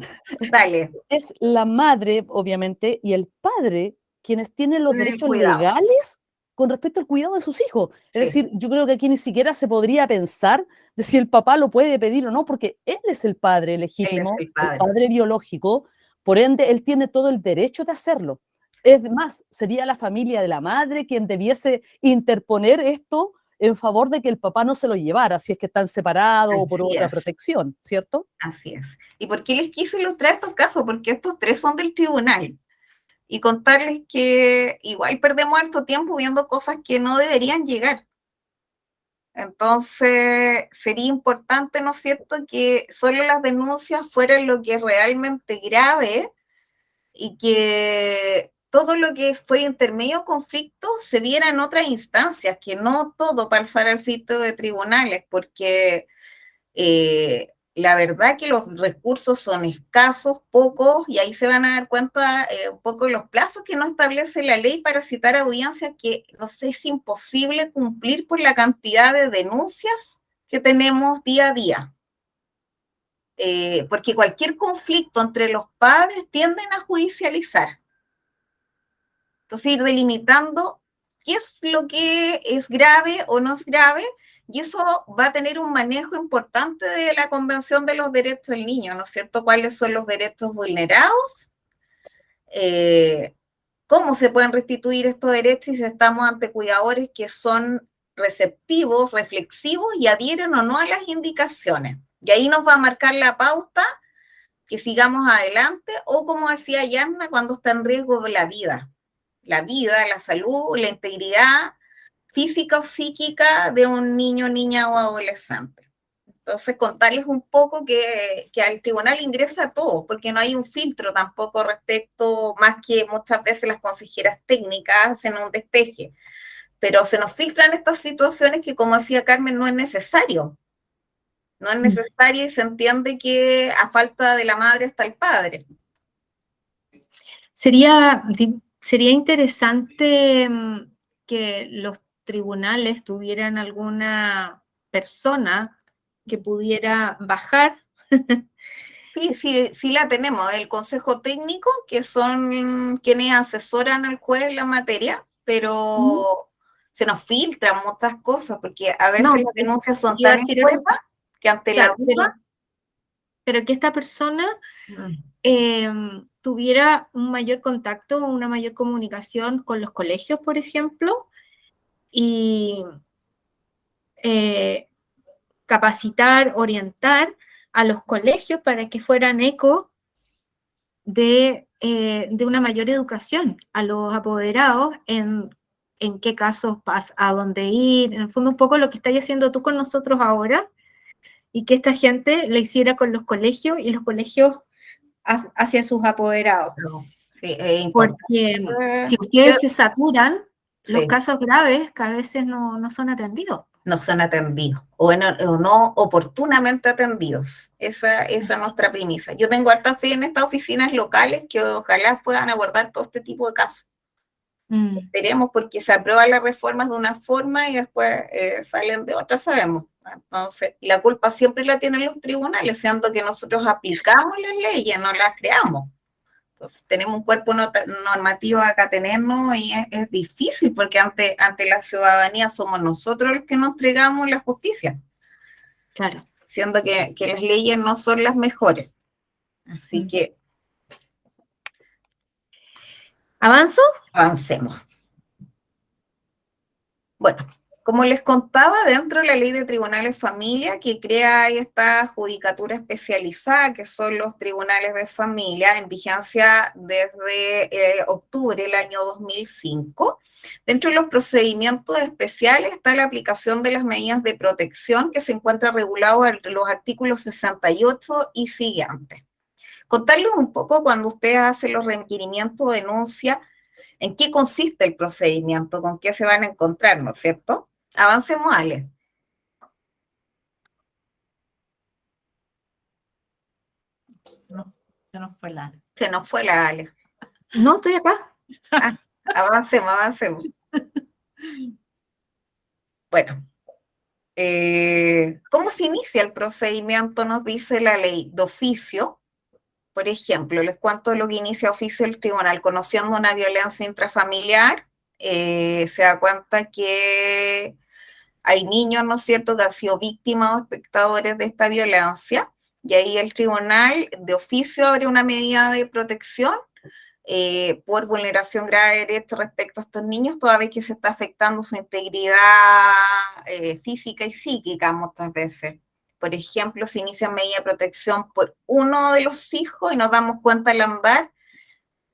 Dale. es la madre, obviamente, y el padre quienes tienen los Tienen el derechos cuidado. legales con respecto al cuidado de sus hijos. Es Sí. decir, yo creo que aquí ni siquiera se podría pensar de si el papá lo puede pedir o no, porque él es el padre legítimo, Él es el padre biológico, por ende, él tiene todo el derecho de hacerlo. Es más, sería la familia de la madre quien debiese interponer esto en favor de que el papá no se lo llevara, si es que están separados o por Así otra es. protección, ¿cierto? Así es. ¿Y por qué les quise ilustrar estos casos? Porque estos tres son del tribunal. y contarles que igual perdemos harto tiempo viendo cosas que no deberían llegar. Entonces, sería importante, ¿no es cierto?, que solo las denuncias fueran lo que es realmente grave y que todo lo que fuera intermedio conflicto se viera en otras instancias, que no todo pasara al filtro de tribunales, porque la verdad que los recursos son escasos, pocos, y ahí se van a dar cuenta un poco los plazos que no establece la ley para citar audiencias, que no sé, es imposible cumplir por la cantidad de denuncias que tenemos día a día. Porque cualquier conflicto entre los padres tienden a judicializar. Entonces, ir delimitando qué es lo que es grave o no es grave, y eso va a tener un manejo importante de la Convención de los Derechos del Niño, ¿no es cierto? ¿Cuáles son los derechos vulnerados? ¿Cómo se pueden restituir estos derechos si estamos ante cuidadores que son receptivos, reflexivos y adhieren o no a las indicaciones? Y ahí nos va a marcar la pauta que sigamos adelante, o como decía Yarna, cuando está en riesgo la vida, la salud, la integridad física o psíquica de un niño, niña o adolescente. Entonces, contarles un poco que al tribunal ingresa todo, porque no hay un filtro tampoco respecto, más que muchas veces las consejeras técnicas hacen un despeje, pero se nos filtran estas situaciones que, como decía Carmen, no es necesario. No es necesario, y se entiende que a falta de la madre está el padre. Sería interesante que los tribunales tuvieran alguna persona que pudiera bajar. Sí la tenemos, el consejo técnico, que son quienes asesoran al juez en la materia, pero se nos filtran muchas cosas, porque a veces las denuncias son tan escuetas que ante la duda... Pero que esta persona tuviera un mayor contacto, una mayor comunicación con los colegios, por ejemplo, y capacitar, orientar a los colegios para que fueran eco de una mayor educación a los apoderados en qué casos a dónde ir, en el fondo un poco lo que estás haciendo tú con nosotros ahora, y que esta gente lo hiciera con los colegios y los colegios hacia sus apoderados. Sí, porque si ustedes se saturan, los casos graves que a veces no son atendidos. No son atendidos, o no oportunamente atendidos. Esa es nuestra premisa. Yo tengo harta fe en estas oficinas locales que ojalá puedan abordar todo este tipo de casos. Esperemos, porque se aprueban las reformas de una forma y después salen de otra, sabemos. Entonces, la culpa siempre la tienen los tribunales, siendo que nosotros aplicamos las leyes, no las creamos. Entonces, tenemos un cuerpo normativo acá tenernos, y es difícil, porque ante la ciudadanía somos nosotros los que nos entregamos la justicia. Claro. Siendo que las leyes no son las mejores. Así que... ¿Avanzo? Avancemos. Bueno, como les contaba, dentro de la Ley de Tribunales Familia, que crea esta judicatura especializada, que son los tribunales de familia, en vigencia desde octubre del año 2005, dentro de los procedimientos especiales está la aplicación de las medidas de protección, que se encuentra regulado en los artículos 68 y siguientes. Contarles un poco, cuando ustedes hacen los requerimientos o denuncia, en qué consiste el procedimiento, con qué se van a encontrar, ¿no es cierto? Avancemos, Ale. Se nos fue la Ale. Se nos fue la Ale. No, estoy acá. Avancemos. Bueno, ¿cómo se inicia el procedimiento? Nos dice la ley de oficio. Por ejemplo, les cuento lo que inicia oficio el tribunal. Conociendo una violencia intrafamiliar, se da cuenta que hay niños, ¿no es cierto?, que han sido víctimas o espectadores de esta violencia, y ahí el tribunal de oficio abre una medida de protección por vulneración grave de derechos respecto a estos niños, toda vez que se está afectando su integridad física y psíquica muchas veces. Por ejemplo, se inicia medida de protección por uno de los hijos y nos damos cuenta al andar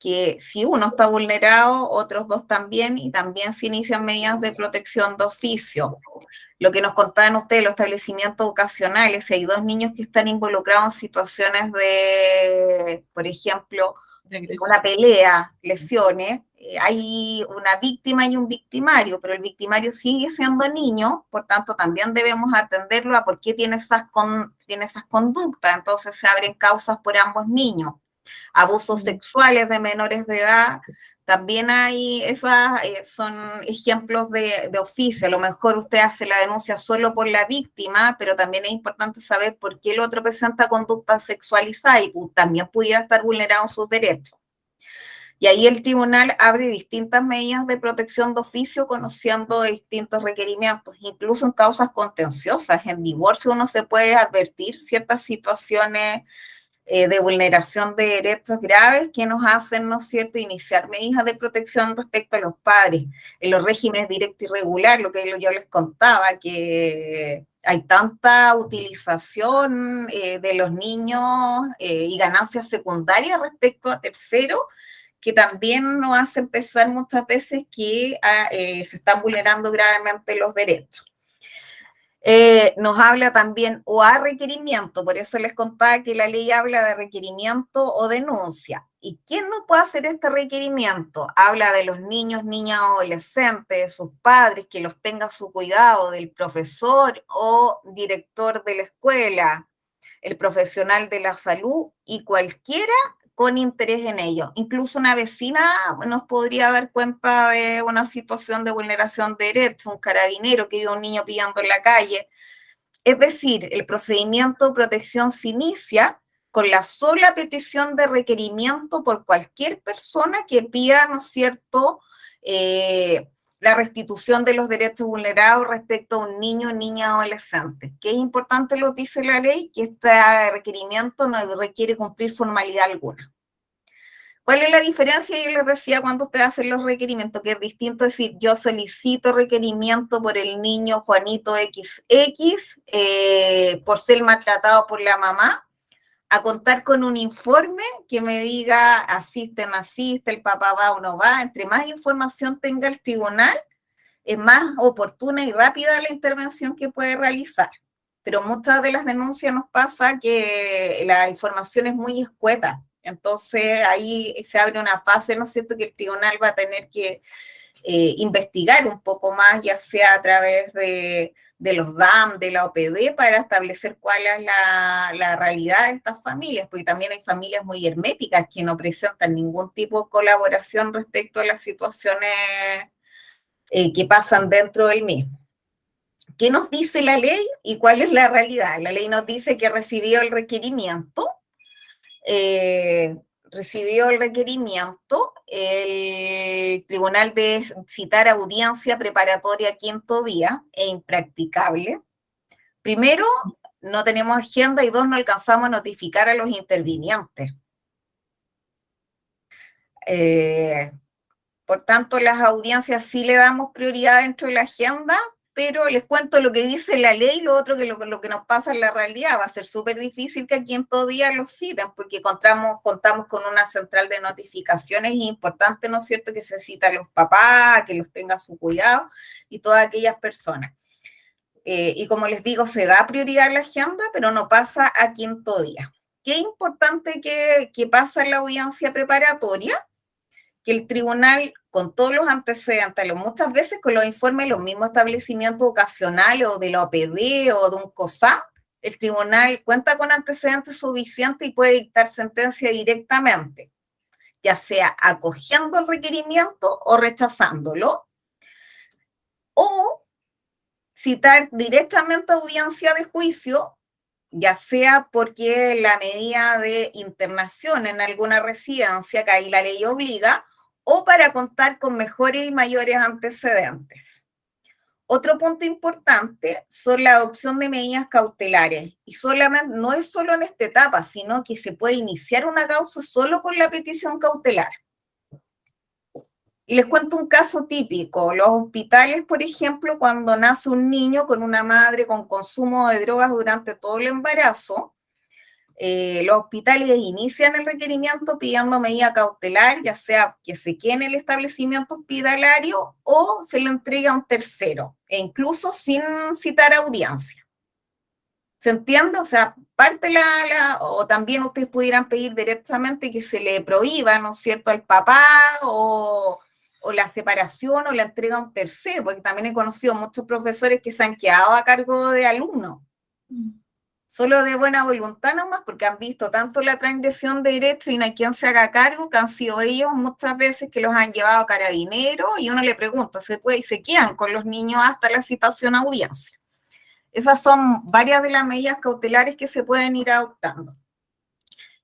que si uno está vulnerado, otros dos también, y también se inician medidas de protección de oficio. Lo que nos contaban ustedes, los establecimientos educacionales, si hay dos niños que están involucrados en situaciones de, por ejemplo, una pelea, lesiones, hay una víctima y un victimario, pero el victimario sigue siendo niño, por tanto también debemos atenderlo a por qué tiene esas conductas, entonces se abren causas por ambos niños. Abusos sexuales de menores de edad, también hay, esas son ejemplos de oficio. A lo mejor usted hace la denuncia solo por la víctima, pero también es importante saber por qué el otro presenta conducta sexualizada y también pudiera estar vulnerado sus derechos. Y ahí el tribunal abre distintas medidas de protección de oficio conociendo distintos requerimientos, incluso en causas contenciosas. En divorcio uno se puede advertir ciertas situaciones de vulneración de derechos graves que nos hacen, ¿no es cierto?, iniciar medidas de protección respecto a los padres. En los regímenes directo y regular, lo que yo les contaba, que hay tanta utilización de los niños y ganancias secundarias respecto a terceros, que también nos hace pensar muchas veces que se están vulnerando gravemente los derechos. Nos habla también o a requerimiento, por eso les contaba que la ley habla de requerimiento o denuncia. ¿Y quién no puede hacer este requerimiento? Habla de los niños, niñas, adolescentes, de sus padres, que los tenga a su cuidado, del profesor o director de la escuela, el profesional de la salud y cualquiera con interés en ello. Incluso una vecina nos podría dar cuenta de una situación de vulneración de derechos, un carabinero que vio a un niño pillando en la calle. Es decir, el procedimiento de protección se inicia con la sola petición de requerimiento por cualquier persona que pida, ¿no es cierto?, la restitución de los derechos vulnerados respecto a un niño, niña, adolescente. Que es importante, lo dice la ley, que este requerimiento no requiere cumplir formalidad alguna. ¿Cuál es la diferencia? Yo les decía cuando ustedes hacen los requerimientos, que es distinto decir yo solicito requerimiento por el niño Juanito XX por ser maltratado por la mamá, a contar con un informe que me diga asiste, no asiste, el papá va o no va. Entre más información tenga el tribunal, es más oportuna y rápida la intervención que puede realizar. Pero muchas de las denuncias nos pasa que la información es muy escueta. Entonces ahí se abre una fase, ¿no es cierto?, que el tribunal va a tener que investigar un poco más, ya sea a través de los DAM, de la OPD, para establecer cuál es la realidad de estas familias, porque también hay familias muy herméticas que no presentan ningún tipo de colaboración respecto a las situaciones que pasan dentro del mismo. ¿Qué nos dice la ley y cuál es la realidad? La ley nos dice que recibió el requerimiento, el tribunal debe citar audiencia preparatoria quinto día, es impracticable. Primero, no tenemos agenda y dos, no alcanzamos a notificar a los intervinientes. Por tanto, las audiencias sí le damos prioridad dentro de la agenda, pero les cuento lo que dice la ley, lo otro que lo que nos pasa en la realidad. Va a ser súper difícil que aquí en todo día los citen, porque contamos con una central de notificaciones, y es importante, ¿no es cierto?, que se cita a los papás, que los tenga a su cuidado, y todas aquellas personas. Y como les digo, se da prioridad a la agenda, pero no pasa aquí en todo día. ¿Qué importante que pasa en la audiencia preparatoria? Que el tribunal, con todos los antecedentes, muchas veces con los informes de los mismos establecimientos ocasionales o de la OPD o de un COSAM, el tribunal cuenta con antecedentes suficientes y puede dictar sentencia directamente, ya sea acogiendo el requerimiento o rechazándolo, o citar directamente audiencia de juicio, ya sea porque la medida de internación en alguna residencia, que ahí la ley obliga, o para contar con mejores y mayores antecedentes. Otro punto importante son la adopción de medidas cautelares, y solamente, no es solo en esta etapa, sino que se puede iniciar una causa solo con la petición cautelar. Y les cuento un caso típico. Los hospitales, por ejemplo, cuando nace un niño con una madre con consumo de drogas durante todo el embarazo, los hospitales inician el requerimiento pidiendo medida cautelar, ya sea que se quede en el establecimiento hospitalario o se le entregue a un tercero, e incluso sin citar audiencia. ¿Se entiende? O sea, parte o también ustedes pudieran pedir directamente que se le prohíba, ¿no es cierto?, al papá o la separación o la entrega a un tercero, porque también he conocido muchos profesores que se han quedado a cargo de alumnos, solo de buena voluntad nomás, porque han visto tanto la transgresión de derechos y no hay quien se haga cargo, que han sido ellos muchas veces que los han llevado a carabineros, y uno le pregunta, ¿se puede? Y se quedan con los niños hasta la citación a audiencia. Esas son varias de las medidas cautelares que se pueden ir adoptando.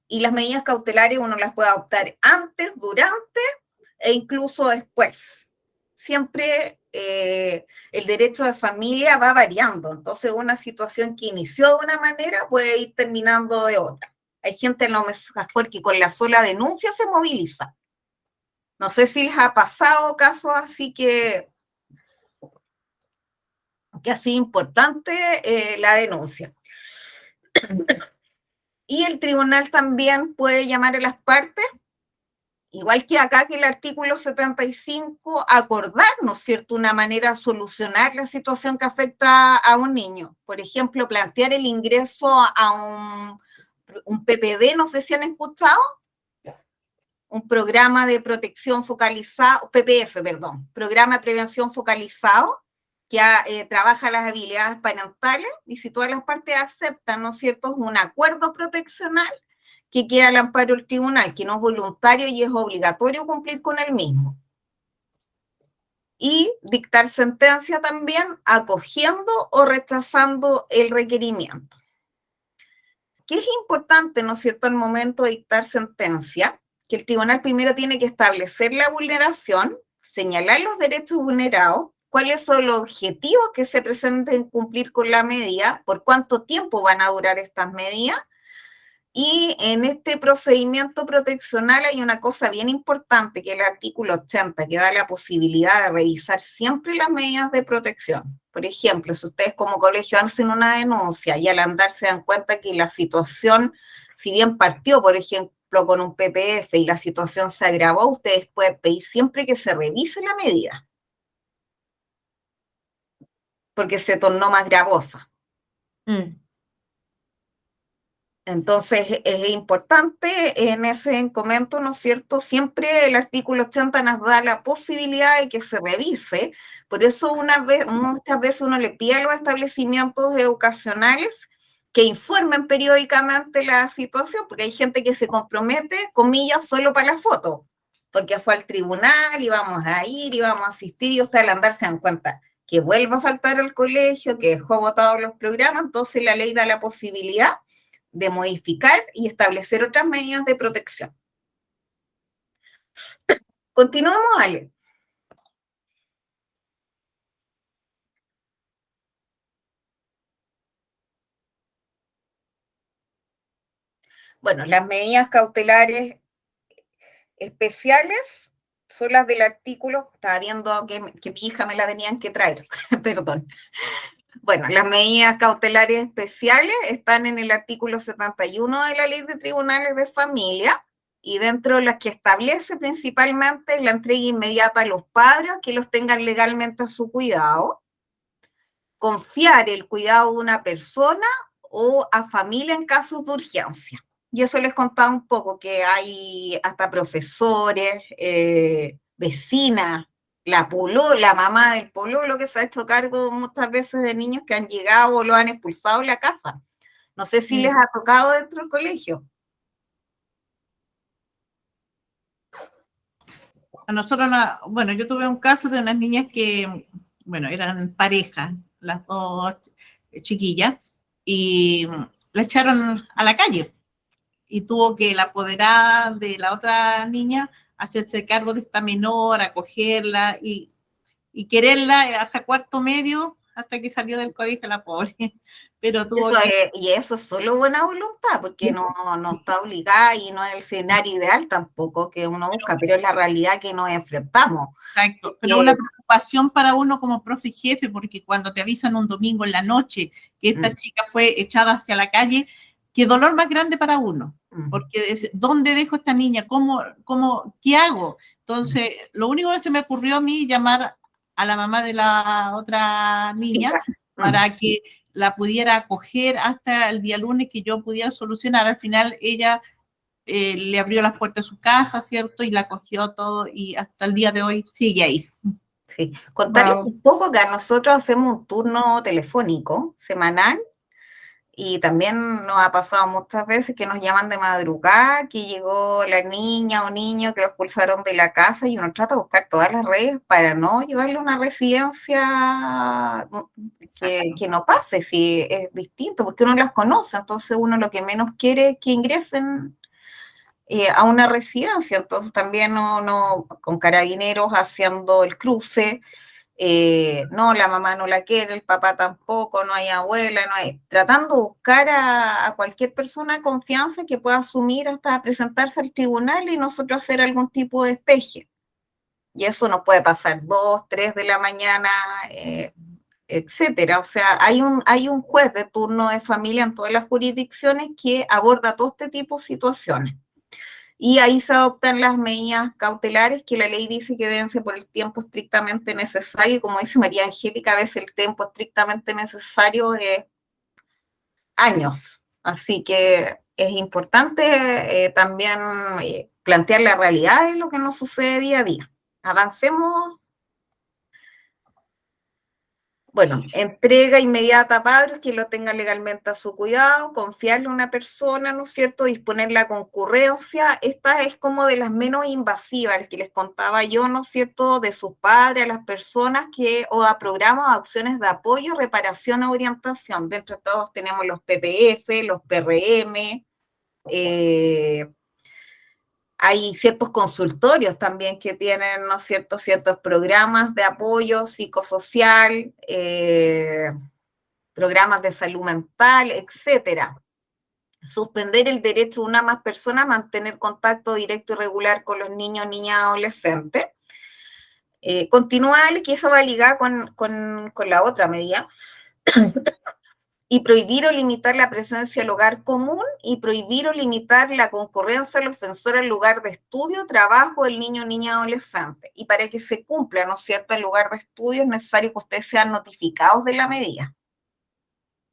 Y las medidas cautelares uno las puede adoptar antes, durante e incluso después. Siempre el derecho de familia va variando. Entonces, una situación que inició de una manera puede ir terminando de otra. Hay gente a lo mejor que con la sola denuncia se moviliza. No sé si les ha pasado casos así que ha sido importante la denuncia. Y el tribunal también puede llamar a las partes, igual que acá que el artículo 75, acordar, ¿no es cierto?, una manera de solucionar la situación que afecta a un niño. Por ejemplo, plantear el ingreso a un PPD, no sé si han escuchado, un programa de protección focalizado, PPF, perdón, programa de prevención focalizado, que trabaja las habilidades parentales, y si todas las partes aceptan, ¿no es cierto?, es un acuerdo proteccional que queda al amparo del tribunal, que no es voluntario y es obligatorio cumplir con el mismo. Y dictar sentencia también acogiendo o rechazando el requerimiento. ¿Qué es importante, no es cierto?, al momento de dictar sentencia? Que el tribunal primero tiene que establecer la vulneración, señalar los derechos vulnerados, cuáles son los objetivos que se presenten cumplir con la medida, por cuánto tiempo van a durar estas medidas. Y en este procedimiento proteccional hay una cosa bien importante, que es el artículo 80, que da la posibilidad de revisar siempre las medidas de protección. Por ejemplo, si ustedes como colegio hacen una denuncia y al andar se dan cuenta que la situación, si bien partió, por ejemplo, con un PPF y la situación se agravó, ustedes pueden pedir siempre que se revise la medida, porque se tornó más gravosa. Entonces, es importante en ese comento, ¿no es cierto? Siempre el artículo 80 nos da la posibilidad de que se revise. Por eso muchas veces uno le pide a los establecimientos educacionales que informen periódicamente la situación, porque hay gente que se compromete, comillas, solo para la foto, porque fue al tribunal y vamos a ir y vamos a asistir, y ustedes al andar se dan cuenta que vuelva a faltar al colegio, que dejó botados los programas. Entonces la ley da la posibilidad de modificar y establecer otras medidas de protección. Continuamos, Ale. Bueno, las medidas cautelares especiales son las del artículo, estaba viendo que mi hija me la tenían que traer, perdón. Bueno, las medidas cautelares especiales están en el artículo 71 de la Ley de Tribunales de Familia, y dentro de las que establece principalmente la entrega inmediata a los padres que los tengan legalmente a su cuidado, confiar el cuidado de una persona o a familia en casos de urgencia. Y eso les contaba un poco, que hay hasta profesores, vecinas, la mamá del pololo que se ha hecho cargo muchas veces de niños que han llegado o lo han expulsado de la casa. No sé si les ha tocado dentro del colegio. A nosotros, bueno, yo tuve un caso de unas niñas que, bueno, eran pareja, las dos chiquillas, y la echaron a la calle. Y tuvo que la apoderada de la otra niña hacerse cargo de esta menor, acogerla y quererla hasta cuarto medio, hasta que salió del colegio la pobre. Pero tuvo y eso es solo buena voluntad, porque no está obligada y no es el escenario ideal tampoco que uno busca, pero es la realidad que nos enfrentamos. Exacto, pero una preocupación para uno como profe jefe, porque cuando te avisan un domingo en la noche que esta chica fue echada hacia la calle, qué dolor más grande para uno, porque ¿dónde dejo a esta niña? ¿Qué hago? Entonces, lo único que se me ocurrió a mí llamar a la mamá de la otra niña para que la pudiera acoger hasta el día lunes, que yo pudiera solucionar. Al final ella le abrió las puertas de su casa, ¿cierto? Y la acogió todo y hasta el día de hoy sigue ahí. Sí. Contarles un poco que nosotros hacemos un turno telefónico semanal y también nos ha pasado muchas veces que nos llaman de madrugada, que llegó la niña o niño que los expulsaron de la casa y uno trata de buscar todas las redes para no llevarle a una residencia que no pase, si es distinto, porque uno las conoce, entonces uno lo que menos quiere es que ingresen a una residencia, entonces también uno con carabineros haciendo el cruce, no, la mamá no la quiere, el papá tampoco, no hay abuela, no hay, tratando de buscar a cualquier persona de confianza que pueda asumir hasta presentarse al tribunal y nosotros hacer algún tipo de despeje. Y eso nos puede pasar 2, 3 de la mañana, etcétera. O sea, hay un juez de turno de familia en todas las jurisdicciones que aborda todo este tipo de situaciones. Y ahí se adoptan las medidas cautelares que la ley dice que deben ser por el tiempo estrictamente necesario. Y como dice María Angélica, a veces el tiempo estrictamente necesario es años. Así que es importante también plantear la realidad de lo que nos sucede día a día. Avancemos. Bueno, entrega inmediata a padres que lo tengan legalmente a su cuidado, confiarle a una persona, ¿no es cierto?, disponer la concurrencia. Esta es como de las menos invasivas que les contaba yo, ¿no es cierto?, de sus padres a las personas o a programas o acciones de apoyo, reparación o orientación. Dentro de todos tenemos los PPF, los PRM, hay ciertos consultorios también que tienen, ¿no es cierto?, ciertos programas de apoyo psicosocial, programas de salud mental, etcétera. Suspender el derecho de una más persona a mantener contacto directo y regular con los niños, niñas, adolescentes. Continuar, que eso va ligado con la otra medida. Y prohibir o limitar la presencia al hogar común y prohibir o limitar la concurrencia del ofensor al lugar de estudio, trabajo del niño, niña, adolescente. Y para que se cumpla, ¿no es cierto?, el lugar de estudio es necesario que ustedes sean notificados de la medida,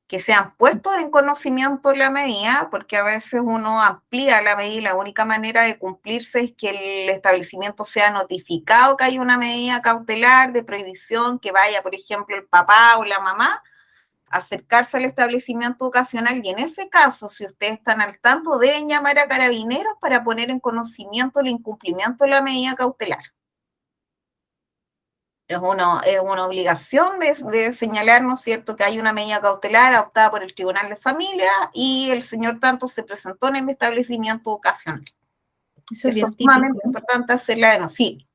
que sean puestos en conocimiento de la medida, porque a veces uno amplía la medida y la única manera de cumplirse es que el establecimiento sea notificado que hay una medida cautelar de prohibición, que vaya, por ejemplo, el papá o la mamá, acercarse al establecimiento educacional, y en ese caso, si ustedes están al tanto, deben llamar a carabineros para poner en conocimiento el incumplimiento de la medida cautelar. Es una obligación de señalar, ¿no es cierto?, que hay una medida cautelar adoptada por el Tribunal de Familia y el señor tanto se presentó en el establecimiento educacional. Eso es sumamente importante hacerla de no. Sí.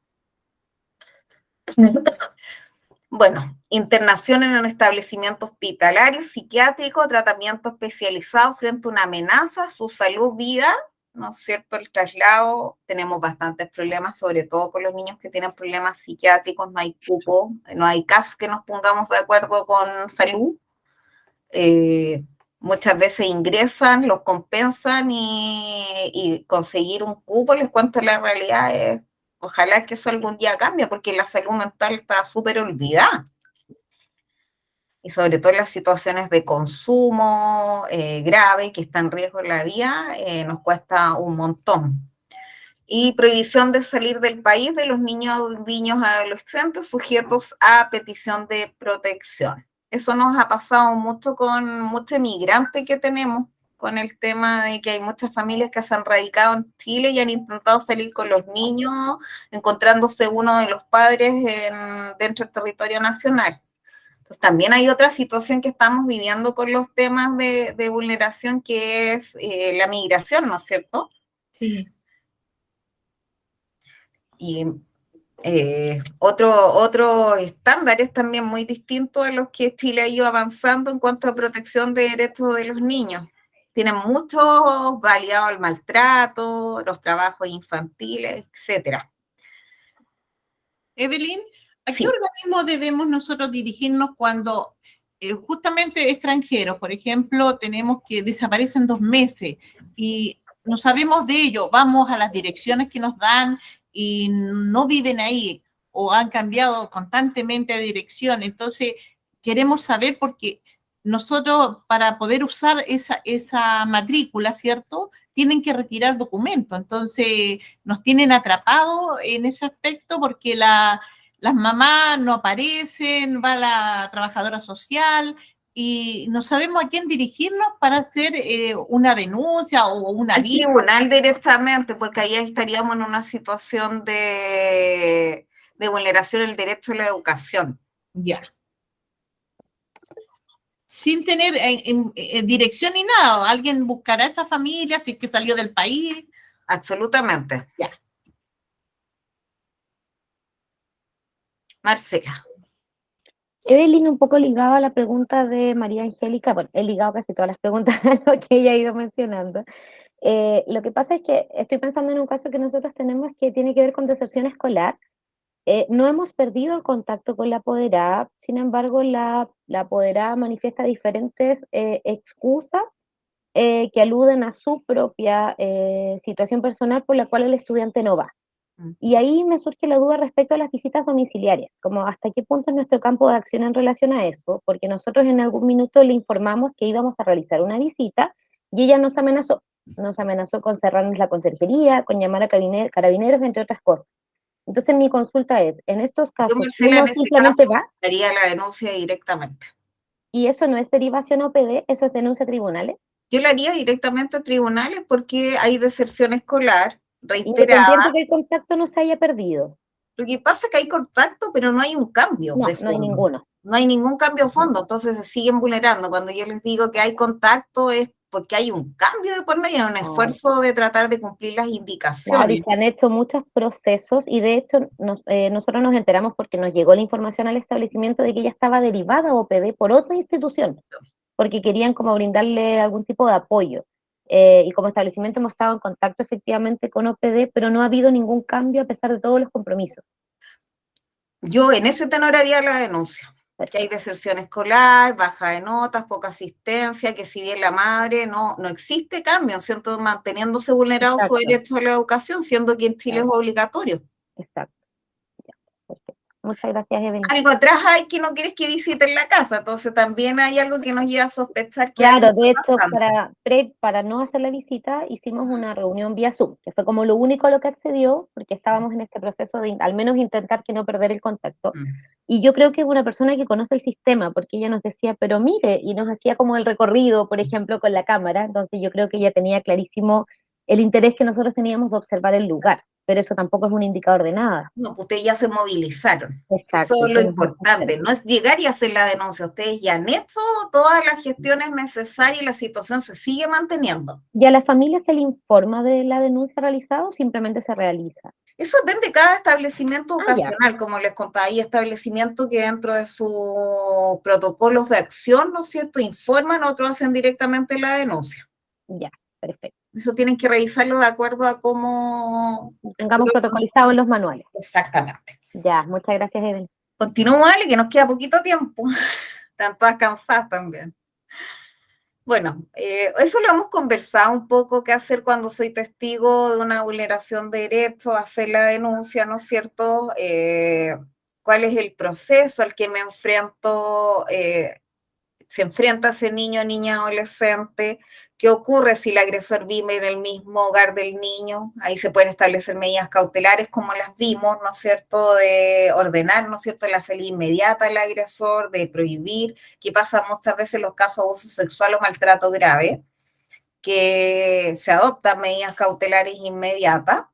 Bueno, internación en un establecimiento hospitalario, psiquiátrico, tratamiento especializado frente a una amenaza a su salud, vida, ¿no es cierto? El traslado, tenemos bastantes problemas, sobre todo con los niños que tienen problemas psiquiátricos, no hay cupo, no hay casos que nos pongamos de acuerdo con salud. Muchas veces ingresan, los compensan y conseguir un cupo, les cuento la realidad, es ojalá que eso algún día cambie, porque la salud mental está súper olvidada. Y sobre todo en las situaciones de consumo grave, que está en riesgo en la vida, nos cuesta un montón. Y prohibición de salir del país de los niños adolescentes sujetos a petición de protección. Eso nos ha pasado mucho con muchos inmigrantes que tenemos, con el tema de que hay muchas familias que se han radicado en Chile y han intentado salir con los niños, encontrándose uno de los padres dentro del territorio nacional. Entonces, también hay otra situación que estamos viviendo con los temas de vulneración, que es la migración, ¿no es cierto? Sí. Y otro estándares también muy distintos a los que Chile ha ido avanzando en cuanto a protección de derechos de los niños. Tienen muchos validados al maltrato, los trabajos infantiles, etcétera. Evelyn, ¿a Sí. qué organismo debemos nosotros dirigirnos cuando justamente extranjeros, por ejemplo, tenemos que desaparecen 2 meses y no sabemos de ello, vamos a las direcciones que nos dan y no viven ahí o han cambiado constantemente de dirección. Entonces, queremos saber porque nosotros para poder usar esa matrícula, ¿cierto? Tienen que retirar documentos. Entonces, nos tienen atrapados en ese aspecto porque las mamás no aparecen, va la trabajadora social y no sabemos a quién dirigirnos para hacer una denuncia o una Al vista. tribunal directamente, porque ahí estaríamos en una situación de vulneración del derecho a la educación. Ya. Sin tener dirección ni nada. Alguien buscará a esa familia si es que salió del país. Absolutamente. Ya. Marcela. Evelyn, un poco ligado a la pregunta de María Angélica, bueno, he ligado casi todas las preguntas a lo que ella ha ido mencionando. Lo que pasa es que estoy pensando en un caso que nosotros tenemos que tiene que ver con deserción escolar. No hemos perdido el contacto con la apoderada, sin embargo, la apoderada manifiesta diferentes excusas que aluden a su propia situación personal por la cual el estudiante no va. Y ahí me surge la duda respecto a las visitas domiciliarias, como hasta qué punto es nuestro campo de acción en relación a eso, porque nosotros en algún minuto le informamos que íbamos a realizar una visita y ella nos amenazó con cerrarnos la conserjería, con llamar a carabineros, entre otras cosas. Entonces mi consulta es, en estos Yo, casos, Marcela, en uno ese simplemente caso, va haría la denuncia directamente. y eso no es derivación OPD, eso es denuncia a tribunales. Yo la haría directamente a tribunales porque hay deserción escolar reiterada. Independiente que el contacto no se haya perdido. Lo que pasa es que hay contacto, pero no hay un cambio No, de no hay fondo. ninguno. No hay ningún cambio de fondo, entonces se siguen vulnerando. Cuando yo les digo que hay contacto es porque hay un cambio de por medio, un esfuerzo de tratar de cumplir las Claro, y indicaciones. se han hecho muchos procesos y de hecho nosotros nos enteramos porque nos llegó la información al establecimiento de que ella estaba derivada a OPD por otra institución, porque querían como brindarle algún tipo de apoyo. Y como establecimiento hemos estado en contacto efectivamente con OPD, pero no ha habido ningún cambio a pesar de todos los compromisos. Yo en ese tenor haría la denuncia. Que hay deserción escolar, baja de notas, poca asistencia, que si bien la madre no existe cambio, ¿cierto? Manteniéndose vulnerado su Exacto. derecho a la educación, siendo que en Chile Claro. es obligatorio. Exacto. Ya, perfecto. Muchas gracias, Evelyn. Algo atrás hay que no quieres que visiten la casa, entonces también hay algo que nos lleva a sospechar que Claro, algo de está hecho, pasando. para no hacer la visita, hicimos una reunión vía Zoom, que fue como lo único a lo que accedió, porque estábamos en este proceso de al menos intentar que no perder el contacto. Y yo creo que es una persona que conoce el sistema, porque ella nos decía, pero mire, y nos hacía como el recorrido, por ejemplo, con la cámara, entonces yo creo que ella tenía clarísimo el interés que nosotros teníamos de observar el lugar, pero eso tampoco es un indicador de nada. No, pues ustedes ya se movilizaron. Exacto. Eso es lo hicimos un importante, proceso. no es llegar y hacer la denuncia. Ustedes ya han hecho todas las gestiones necesarias y la situación se sigue manteniendo. ¿Y a la familia se le informa de la denuncia realizada o simplemente se realiza? Eso depende de cada establecimiento Ah, ya. educacional, como les contaba, hay establecimientos que dentro de sus protocolos de acción, ¿no es cierto?, informan, otros hacen directamente la denuncia. Ya, perfecto. Eso tienen que revisarlo de acuerdo a cómo... Tengamos protocolizado en los manuales. Exactamente. Ya, muchas gracias, Evelyn. Continúa, Ale, que nos queda poquito tiempo. Están todas cansadas también. Bueno, eso lo hemos conversado un poco, qué hacer cuando soy testigo de una vulneración de derechos, hacer la denuncia, ¿no es cierto? ¿Cuál es el proceso al que me enfrento? Se enfrenta ese niño o niña adolescente, ¿qué ocurre si el agresor vive en el mismo hogar del niño? Ahí se pueden establecer medidas cautelares como las vimos, ¿no es cierto?, de ordenar, ¿no es cierto?, la salida inmediata del agresor, de prohibir, que pasa muchas veces en los casos de abuso sexual o maltrato grave, que se adoptan medidas cautelares inmediatas.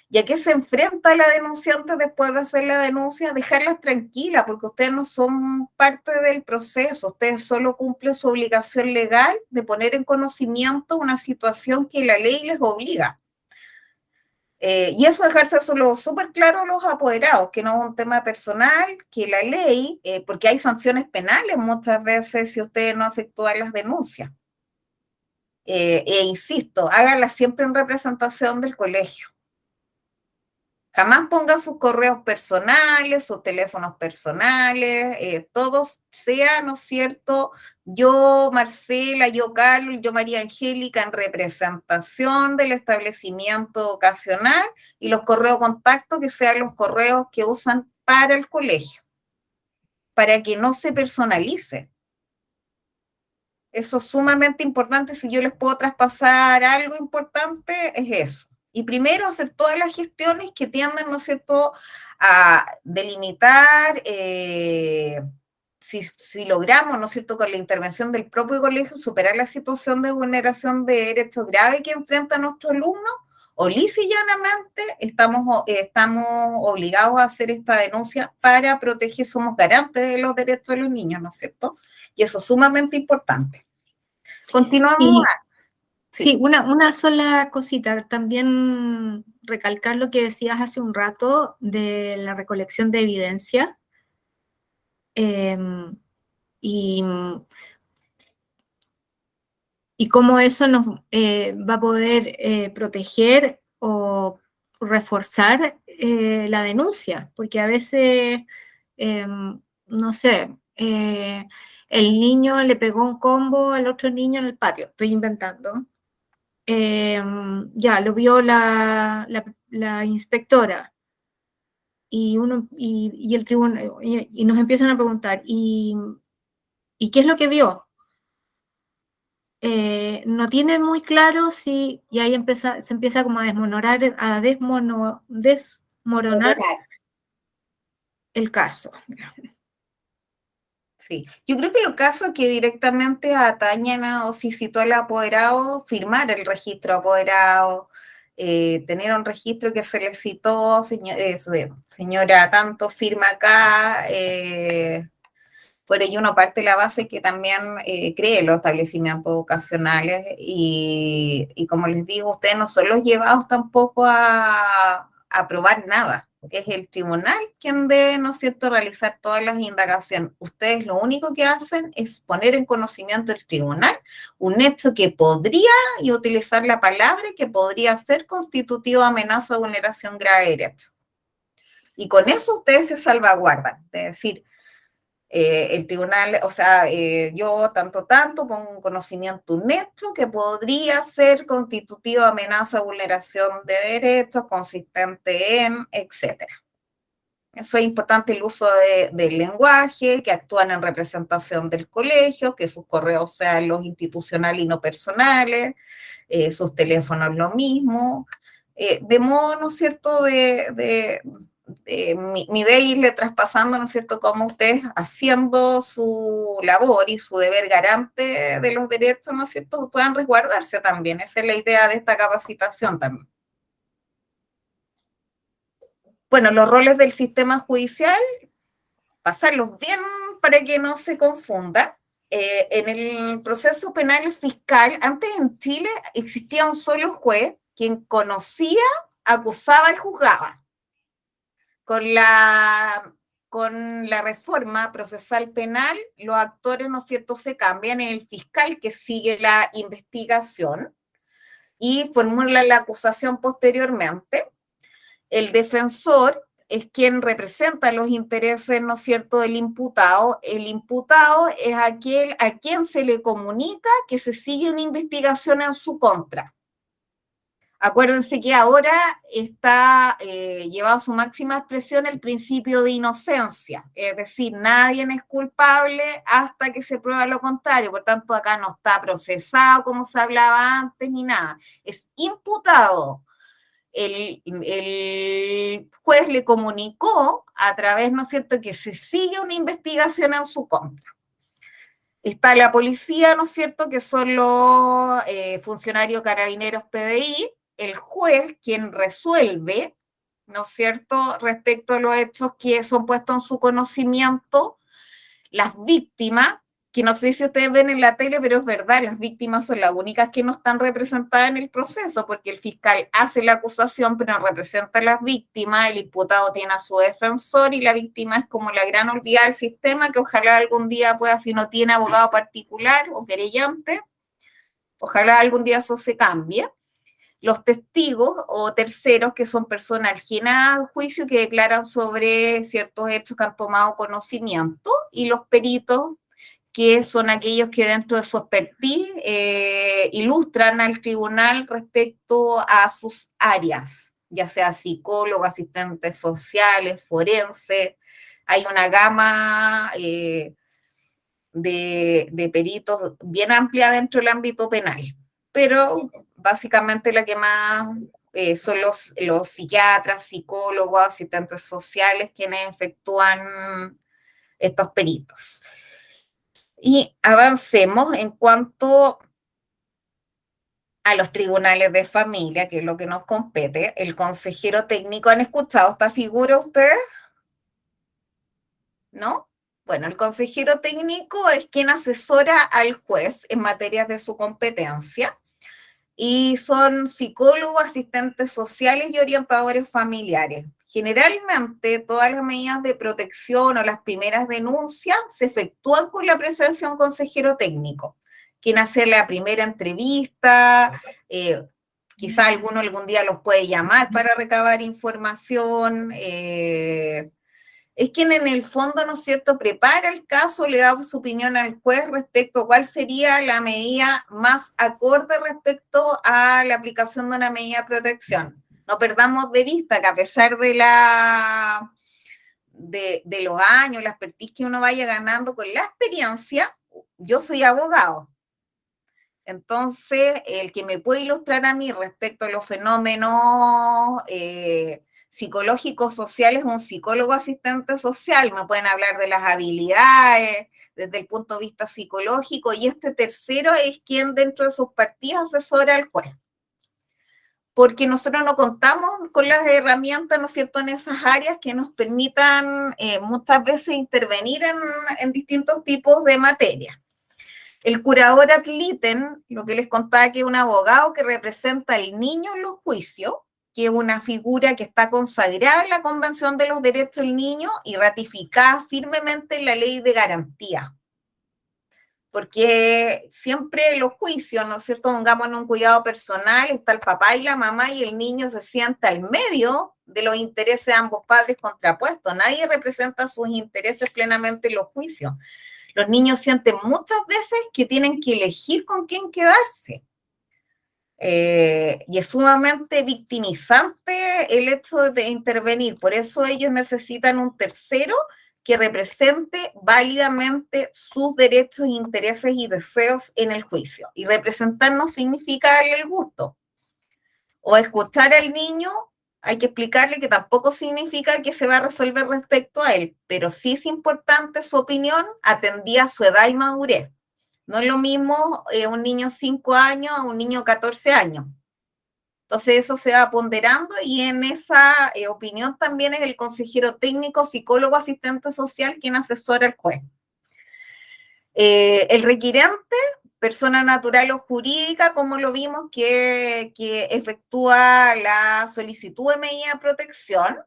¿Y a qué se enfrenta la denunciante después de hacer la denuncia? Dejarlas tranquilas, porque ustedes no son parte del proceso, ustedes solo cumplen su obligación legal de poner en conocimiento una situación que la ley les obliga. Y eso dejarse solo súper claro a los apoderados, que no es un tema personal, que la ley, porque hay sanciones penales muchas veces si ustedes no efectúan las denuncias. E insisto, háganlas siempre en representación del colegio. Jamás ponga sus correos personales, sus teléfonos personales, todos sea, ¿no es cierto?, yo Marcela, yo Carlos, yo María Angélica, en representación del establecimiento ocasional, y los correos contacto que sean los correos que usan para el colegio, para que no se personalice. Eso es sumamente importante. Si yo les puedo traspasar algo importante, es eso. Y primero hacer todas las gestiones que tiendan, ¿no es cierto?, a delimitar, si logramos, ¿no es cierto?, con la intervención del propio colegio, superar la situación de vulneración de derechos grave que enfrenta nuestro alumno, o lisa y llanamente estamos obligados a hacer esta denuncia para proteger, somos garantes de los derechos de los niños, ¿no es cierto? Y eso es sumamente importante. Continuamos. Sí, una sola cosita. También recalcar lo que decías hace un rato de la recolección de evidencia. Y cómo eso nos va a poder proteger o reforzar la denuncia, porque a veces, no sé, el niño le pegó un combo al otro niño en el patio, estoy inventando. Ya, lo vio la inspectora y el tribunal, y nos empiezan a preguntar, ¿y qué es lo que vio? No tiene muy claro si, y ahí se empieza como a desmoronar el caso. Sí, yo creo que los casos que directamente atañen o si citó el apoderado, firmar el registro apoderado, tener un registro que se le citó, señora, tanto firma acá, por ello uno parte de la base que también cree los establecimientos ocasionales y como les digo, ustedes no son los llevados tampoco a probar nada. Es el tribunal quien debe, ¿no es cierto?, realizar todas las indagaciones. Ustedes lo único que hacen es poner en conocimiento del tribunal un hecho que podría, y utilizar la palabra, que podría ser constitutivo de amenaza o vulneración grave de derechos. Y con eso ustedes se salvaguardan. Es decir, el tribunal, o sea, yo tanto pongo en conocimiento un hecho que podría ser constitutivo de amenaza o vulneración de derechos, consistente en, etcétera. Eso es importante, el uso del lenguaje, que actúan en representación del colegio, que sus correos sean los institucionales y no personales, sus teléfonos lo mismo, de modo, ¿no es cierto?, mi idea es irle traspasando, ¿no es cierto?, cómo ustedes haciendo su labor y su deber garante de los derechos, ¿no es cierto?, puedan resguardarse también. Esa es la idea de esta capacitación también. Bueno, los roles del sistema judicial, pasarlos bien para que no se confunda. En el proceso penal fiscal, antes en Chile existía un solo juez quien conocía, acusaba y juzgaba. Con la reforma procesal penal, los actores, ¿no es cierto?, se cambian, en el fiscal que sigue la investigación y formula la acusación posteriormente. El defensor es quien representa los intereses, ¿no es cierto?, del imputado. El imputado es aquel a quien se le comunica que se sigue una investigación en su contra. Acuérdense que ahora está llevado a su máxima expresión el principio de inocencia, es decir, nadie es culpable hasta que se prueba lo contrario. Por tanto, acá no está procesado como se hablaba antes ni nada, es imputado. El juez le comunicó a través, ¿no es cierto?, que se sigue una investigación en su contra. Está la policía, ¿no es cierto?, que son los funcionarios carabineros PDI, el juez quien resuelve, ¿no es cierto?, respecto a los hechos que son puestos en su conocimiento, las víctimas, que no sé si ustedes ven en la tele, pero es verdad, las víctimas son las únicas que no están representadas en el proceso, porque el fiscal hace la acusación, pero no representa a las víctimas, el imputado tiene a su defensor y la víctima es como la gran olvidada del sistema, que ojalá algún día pueda, si no tiene abogado particular o querellante, ojalá algún día eso se cambie. los testigos o terceros, que son personas ajenas al juicio que declaran sobre ciertos hechos que han tomado conocimiento, y los peritos, que son aquellos que dentro de su expertise ilustran al tribunal respecto a sus áreas, ya sea psicólogo, asistentes sociales, forense. Hay una gama de peritos bien amplia dentro del ámbito penal, pero básicamente la que más son los psiquiatras, psicólogos, asistentes sociales quienes efectúan estos peritos. Y avancemos en cuanto a los tribunales de familia, que es lo que nos compete. El consejero técnico, ¿han escuchado esta figura ustedes? ¿No? Bueno, el consejero técnico es quien asesora al juez en materias de su competencia, y son psicólogos, asistentes sociales y orientadores familiares. Generalmente todas las medidas de protección o las primeras denuncias se efectúan con la presencia de un consejero técnico, quien hace la primera entrevista, quizá alguno algún día los puede llamar para recabar información, es quien en el fondo, ¿no es cierto?, prepara el caso, le da su opinión al juez respecto a cuál sería la medida más acorde respecto a la aplicación de una medida de protección. No perdamos de vista que a pesar de los años, la expertise que uno vaya ganando con la experiencia, yo soy abogado. Entonces, el que me puede ilustrar a mí respecto a los fenómenos psicológicos sociales, un psicólogo asistente social, me pueden hablar de las habilidades desde el punto de vista psicológico, y este tercero es quien dentro de sus partidas asesora al juez. Porque nosotros no contamos con las herramientas, ¿no es cierto?, en esas áreas que nos permitan muchas veces intervenir en distintos tipos de materias. El curador ad litem, lo que les contaba, que es un abogado que representa al niño en los juicios, que es una figura que está consagrada en la Convención de los Derechos del Niño y ratificada firmemente en la Ley de Garantía. Porque siempre los juicios, ¿no es cierto?, pongamos en un cuidado personal, está el papá y la mamá, y el niño se sienta al medio de los intereses de ambos padres contrapuestos. Nadie representa sus intereses plenamente en los juicios. Los niños sienten muchas veces que tienen que elegir con quién quedarse. Y es sumamente victimizante el hecho de intervenir. Por eso ellos necesitan un tercero que represente válidamente sus derechos, intereses y deseos en el juicio. Y representar no significa darle el gusto. O escuchar al niño, hay que explicarle que tampoco significa que se va a resolver respecto a él, pero sí es importante su opinión atendida a su edad y madurez. No es lo mismo un niño 5 años a un niño 14 años. Entonces eso se va ponderando, y en esa opinión también es el consejero técnico, psicólogo, asistente social quien asesora al juez. El requirente, persona natural o jurídica, como lo vimos, que efectúa la solicitud de medida de protección.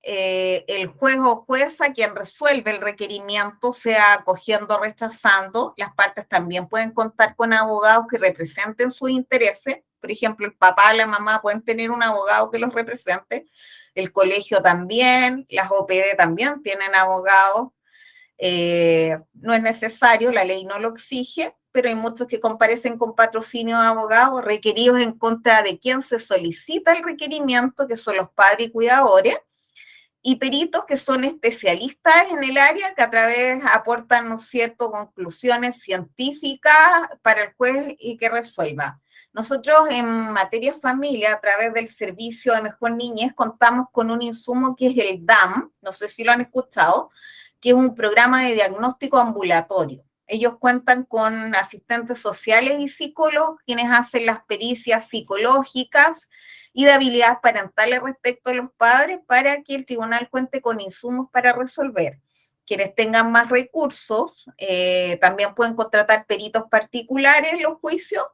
El juez o jueza quien resuelve el requerimiento, sea acogiendo o rechazando. Las partes también pueden contar con abogados que representen sus intereses. Por ejemplo, el papá, la mamá pueden tener un abogado que los represente. El colegio también, las OPD también tienen abogados. No es necesario, la ley no lo exige, pero hay muchos que comparecen con patrocinio de abogados requeridos en contra de quien se solicita el requerimiento, que son los padres y cuidadores, y peritos que son especialistas en el área, que a través aportan, ¿no es cierto?, conclusiones científicas para el juez y que resuelva. Nosotros en materia familia, a través del Servicio de Mejor Niñez, contamos con un insumo que es el DAM, no sé si lo han escuchado, que es un programa de diagnóstico ambulatorio. Ellos cuentan con asistentes sociales y psicólogos, quienes hacen las pericias psicológicas y de habilidades parentales respecto a los padres, para que el tribunal cuente con insumos para resolver. Quienes tengan más recursos también pueden contratar peritos particulares en los juicios,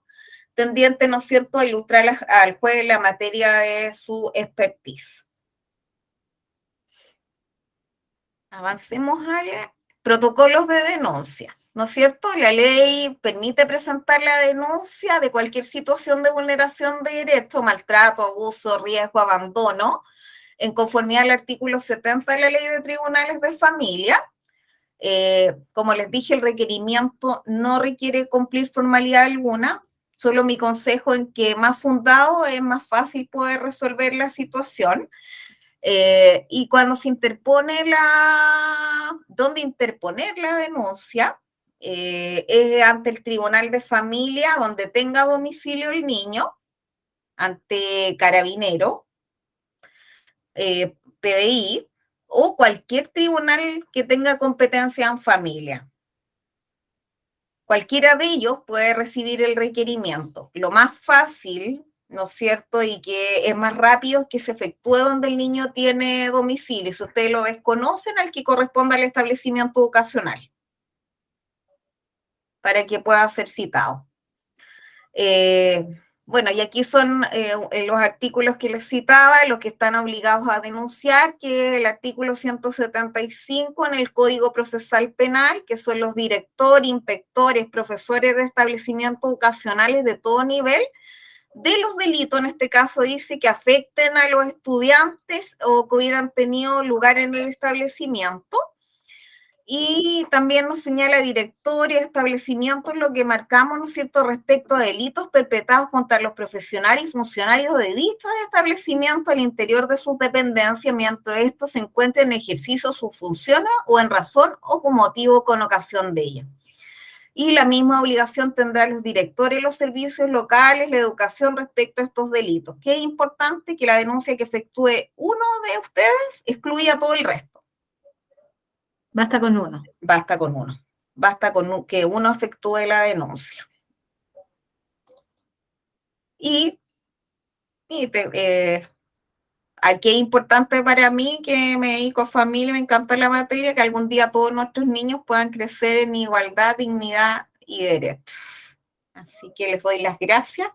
tendientes, ¿no es cierto?, a ilustrar al juez en la materia de su expertise. Avancemos a protocolos de denuncia. ¿no es cierto? La ley permite presentar la denuncia de cualquier situación de vulneración de derechos, maltrato, abuso, riesgo, abandono, en conformidad al artículo 70 de la Ley de Tribunales de Familia. Como les dije, el requerimiento no requiere cumplir formalidad alguna, solo mi consejo en que más fundado es más fácil poder resolver la situación. Y cuando se interpone ¿dónde interponer la denuncia? Es ante el Tribunal de Familia, donde tenga domicilio el niño, ante Carabinero, PDI, o cualquier tribunal que tenga competencia en familia. Cualquiera de ellos puede recibir el requerimiento. Lo más fácil, ¿no es cierto?, y que es más rápido, es que se efectúe donde el niño tiene domicilio. Si ustedes lo desconocen, al que corresponda al establecimiento educacional, para que pueda ser citado. Bueno, y aquí son los artículos que les citaba, los que están obligados a denunciar, que es el artículo 175 en el Código Procesal Penal, que son los directores, inspectores, profesores de establecimientos educacionales de todo nivel, de los delitos, en este caso dice, que afecten a los estudiantes o que hubieran tenido lugar en el establecimiento. Y también nos señala directores, establecimientos, lo que marcamos, ¿no es cierto?, respecto a delitos perpetrados contra los profesionales y funcionarios de dichos establecimientos al interior de sus dependencias, mientras estos se encuentren en ejercicio de sus funciones o en razón o con motivo con ocasión de ellas. Y la misma obligación tendrán los directores de los servicios locales, la educación respecto a estos delitos. Que es importante que la denuncia que efectúe uno de ustedes excluya a todo el resto. Basta con uno. Basta con uno. Basta con que uno efectúe la denuncia. Y aquí es importante para mí, que me dedico a familia, me encanta la materia, que algún día todos nuestros niños puedan crecer en igualdad, dignidad y derechos. Así que les doy las gracias.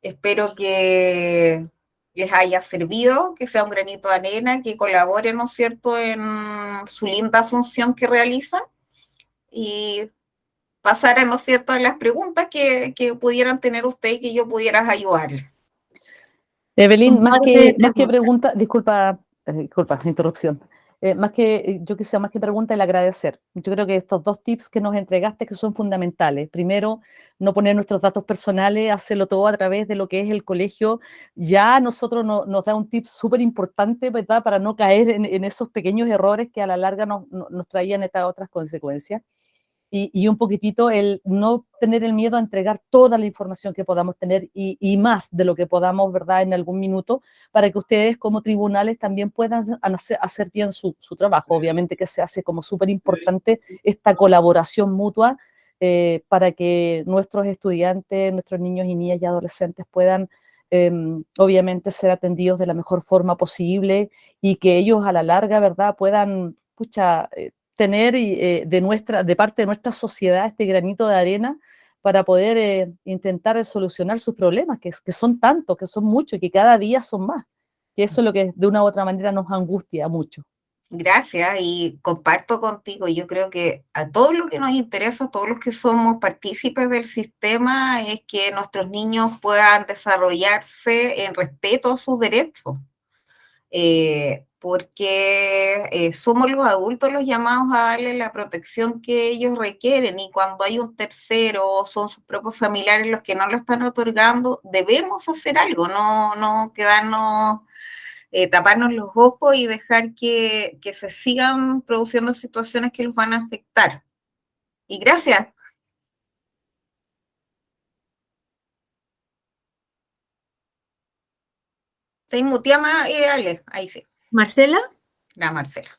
Espero que les haya servido, que sea un granito de arena, que colaboren, ¿no es cierto?, en su linda función que realizan, y pasar, ¿no es cierto?, a las preguntas que pudieran tener ustedes y que yo pudiera ayudarles. Evelyn, más que pregunta, disculpa interrupción. Más que pregunta, el agradecer. Yo creo que estos dos tips que nos entregaste, que son fundamentales. Primero, no poner nuestros datos personales, hacerlo todo a través de lo que es el colegio. Ya a nosotros nos da un tip súper importante, ¿verdad?, para no caer en esos pequeños errores que a la larga nos traían estas otras consecuencias. Y un poquitito el no tener el miedo a entregar toda la información que podamos tener y más de lo que podamos, ¿verdad?, en algún minuto, para que ustedes como tribunales también puedan hacer bien su trabajo. Obviamente que se hace como súper importante esta colaboración mutua para que nuestros estudiantes, nuestros niños y niñas y adolescentes puedan obviamente ser atendidos de la mejor forma posible y que ellos a la larga, ¿verdad?, puedan, tener de parte de nuestra sociedad este granito de arena para poder intentar solucionar sus problemas, que son tantos, que son muchos y que cada día son más. Que eso es lo que de una u otra manera nos angustia mucho. Gracias, y comparto contigo. Yo creo que a todos los que nos interesa, a todos los que somos partícipes del sistema, es que nuestros niños puedan desarrollarse en respeto a sus derechos. Porque somos los adultos los llamados a darle la protección que ellos requieren, y cuando hay un tercero o son sus propios familiares los que no lo están otorgando, debemos hacer algo, no quedarnos, taparnos los ojos y dejar que se sigan produciendo situaciones que los van a afectar. Y gracias. ¿Te muteada, Ale? Ahí sí. Marcela. La Marcela.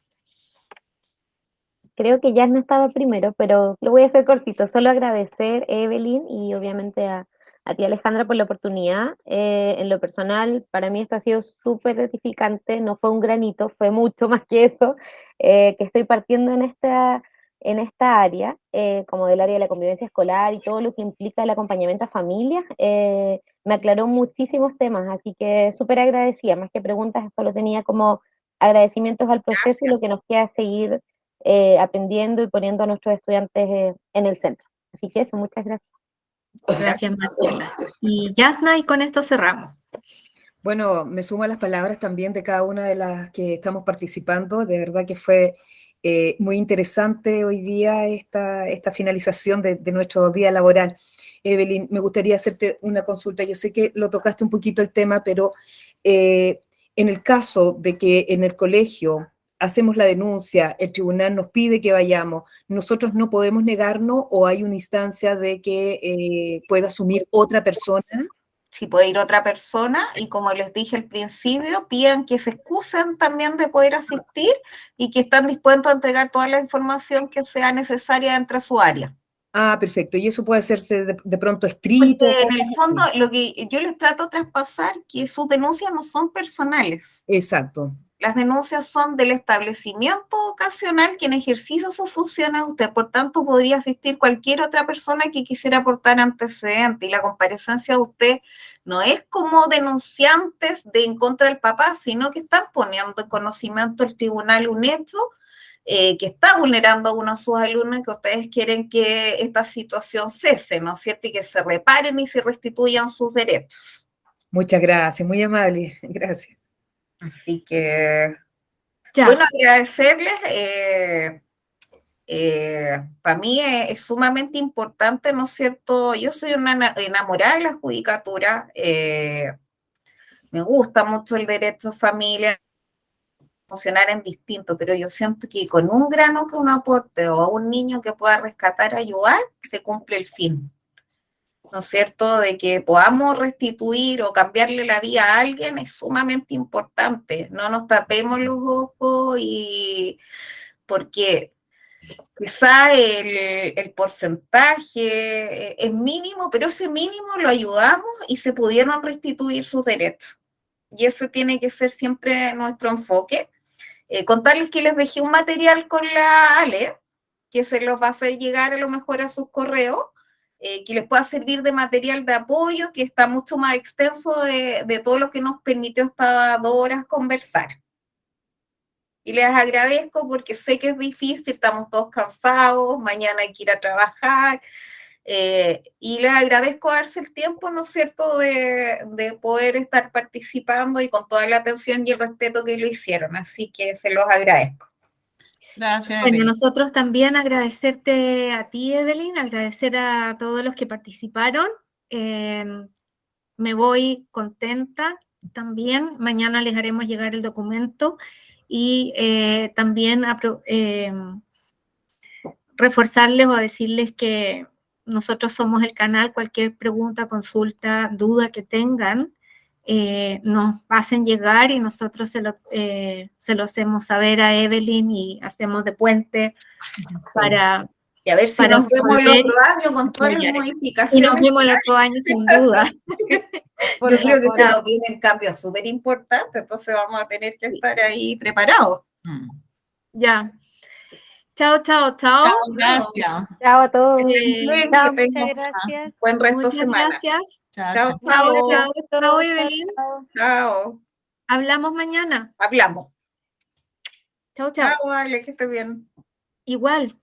Creo que ya no estaba primero, pero lo voy a hacer cortito. Solo agradecer, Evelyn, y obviamente a ti, Alejandra, por la oportunidad. En lo personal, para mí esto ha sido súper gratificante. No fue un granito, fue mucho más que eso, que estoy partiendo en esta área, como del área de la convivencia escolar y todo lo que implica el acompañamiento a familias. Me aclaró muchísimos temas, así que súper agradecida. Más que preguntas, solo tenía como agradecimientos al proceso y lo que nos queda seguir aprendiendo y poniendo a nuestros estudiantes en el centro. Así que eso, muchas gracias. Gracias, Marcela. Y Yasna, y con esto cerramos. Bueno, me sumo a las palabras también de cada una de las que estamos participando. De verdad que fue muy interesante hoy día esta finalización de nuestro día laboral. Evelyn, me gustaría hacerte una consulta. Yo sé que lo tocaste un poquito el tema, pero en el caso de que en el colegio hacemos la denuncia, el tribunal nos pide que vayamos, nosotros no podemos negarnos o hay una instancia de que pueda asumir otra persona. Si puede ir otra persona, y como les dije al principio, pidan que se excusen también de poder asistir y que están dispuestos a entregar toda la información que sea necesaria dentro de su área. Ah, perfecto. Y eso puede hacerse de pronto escrito. Porque en el fondo, lo que yo les trato de traspasar, que sus denuncias no son personales. Exacto. Las denuncias son del establecimiento ocasional que en ejercicio sus funciones usted, por tanto, podría asistir cualquier otra persona que quisiera aportar antecedentes, y la comparecencia de usted no es como denunciantes de en contra del papá, sino que están poniendo en conocimiento del tribunal un hecho que está vulnerando a uno de sus alumnos, y que ustedes quieren que esta situación cese, ¿no es cierto? Y que se reparen y se restituyan sus derechos. Muchas gracias, muy amable, gracias. Así que, Ya. bueno, agradecerles. Para mí es sumamente importante, ¿no es cierto? Yo soy una enamorada de la judicatura. Me gusta mucho el derecho de familia, funcionar en distinto, pero yo siento que con un grano que uno aporte o a un niño que pueda rescatar, ayudar, se cumple el fin. ¿No es cierto? De que podamos restituir o cambiarle la vida a alguien es sumamente importante. No nos tapemos los ojos, y porque quizá el porcentaje es mínimo, pero ese mínimo lo ayudamos y se pudieron restituir sus derechos. Y ese tiene que ser siempre nuestro enfoque. Contarles que les dejé un material con la Ale, que se los va a hacer llegar a lo mejor a sus correos, que les pueda servir de material de apoyo, que está mucho más extenso de todo lo que nos permitió estas 2 horas conversar. Y les agradezco porque sé que es difícil, estamos todos cansados, mañana hay que ir a trabajar, y les agradezco darse el tiempo, ¿no es cierto?, de poder estar participando y con toda la atención y el respeto que lo hicieron. Así que se los agradezco. Gracias, Bueno, Evelyn. nosotros también agradecerte a ti, Evelyn, agradecer a todos los que participaron. Me voy contenta también. Mañana les haremos llegar el documento y también reforzarles o decirles que nosotros somos el canal. Cualquier pregunta, consulta, duda que tengan, nos hacen llegar y nosotros se lo hacemos saber a Evelyn y hacemos de puente para... Y a ver si nos vemos el otro año con todas las modificaciones. Y nos vemos el otro año sin duda. Yo creo que se nos vienen cambios súper importantes, entonces vamos a tener que estar ahí preparados. Ya. Chao, chao, chao. Chao, gracias. Chao a todos. Chao, Muchas gracias. buen resto de Muchas semana. gracias. Chao, Chao, chao. chao. Chao, Evelyn. Chao. Hablamos mañana. Hablamos. Chao, chao. Chao, Ale, que estés bien. Igual.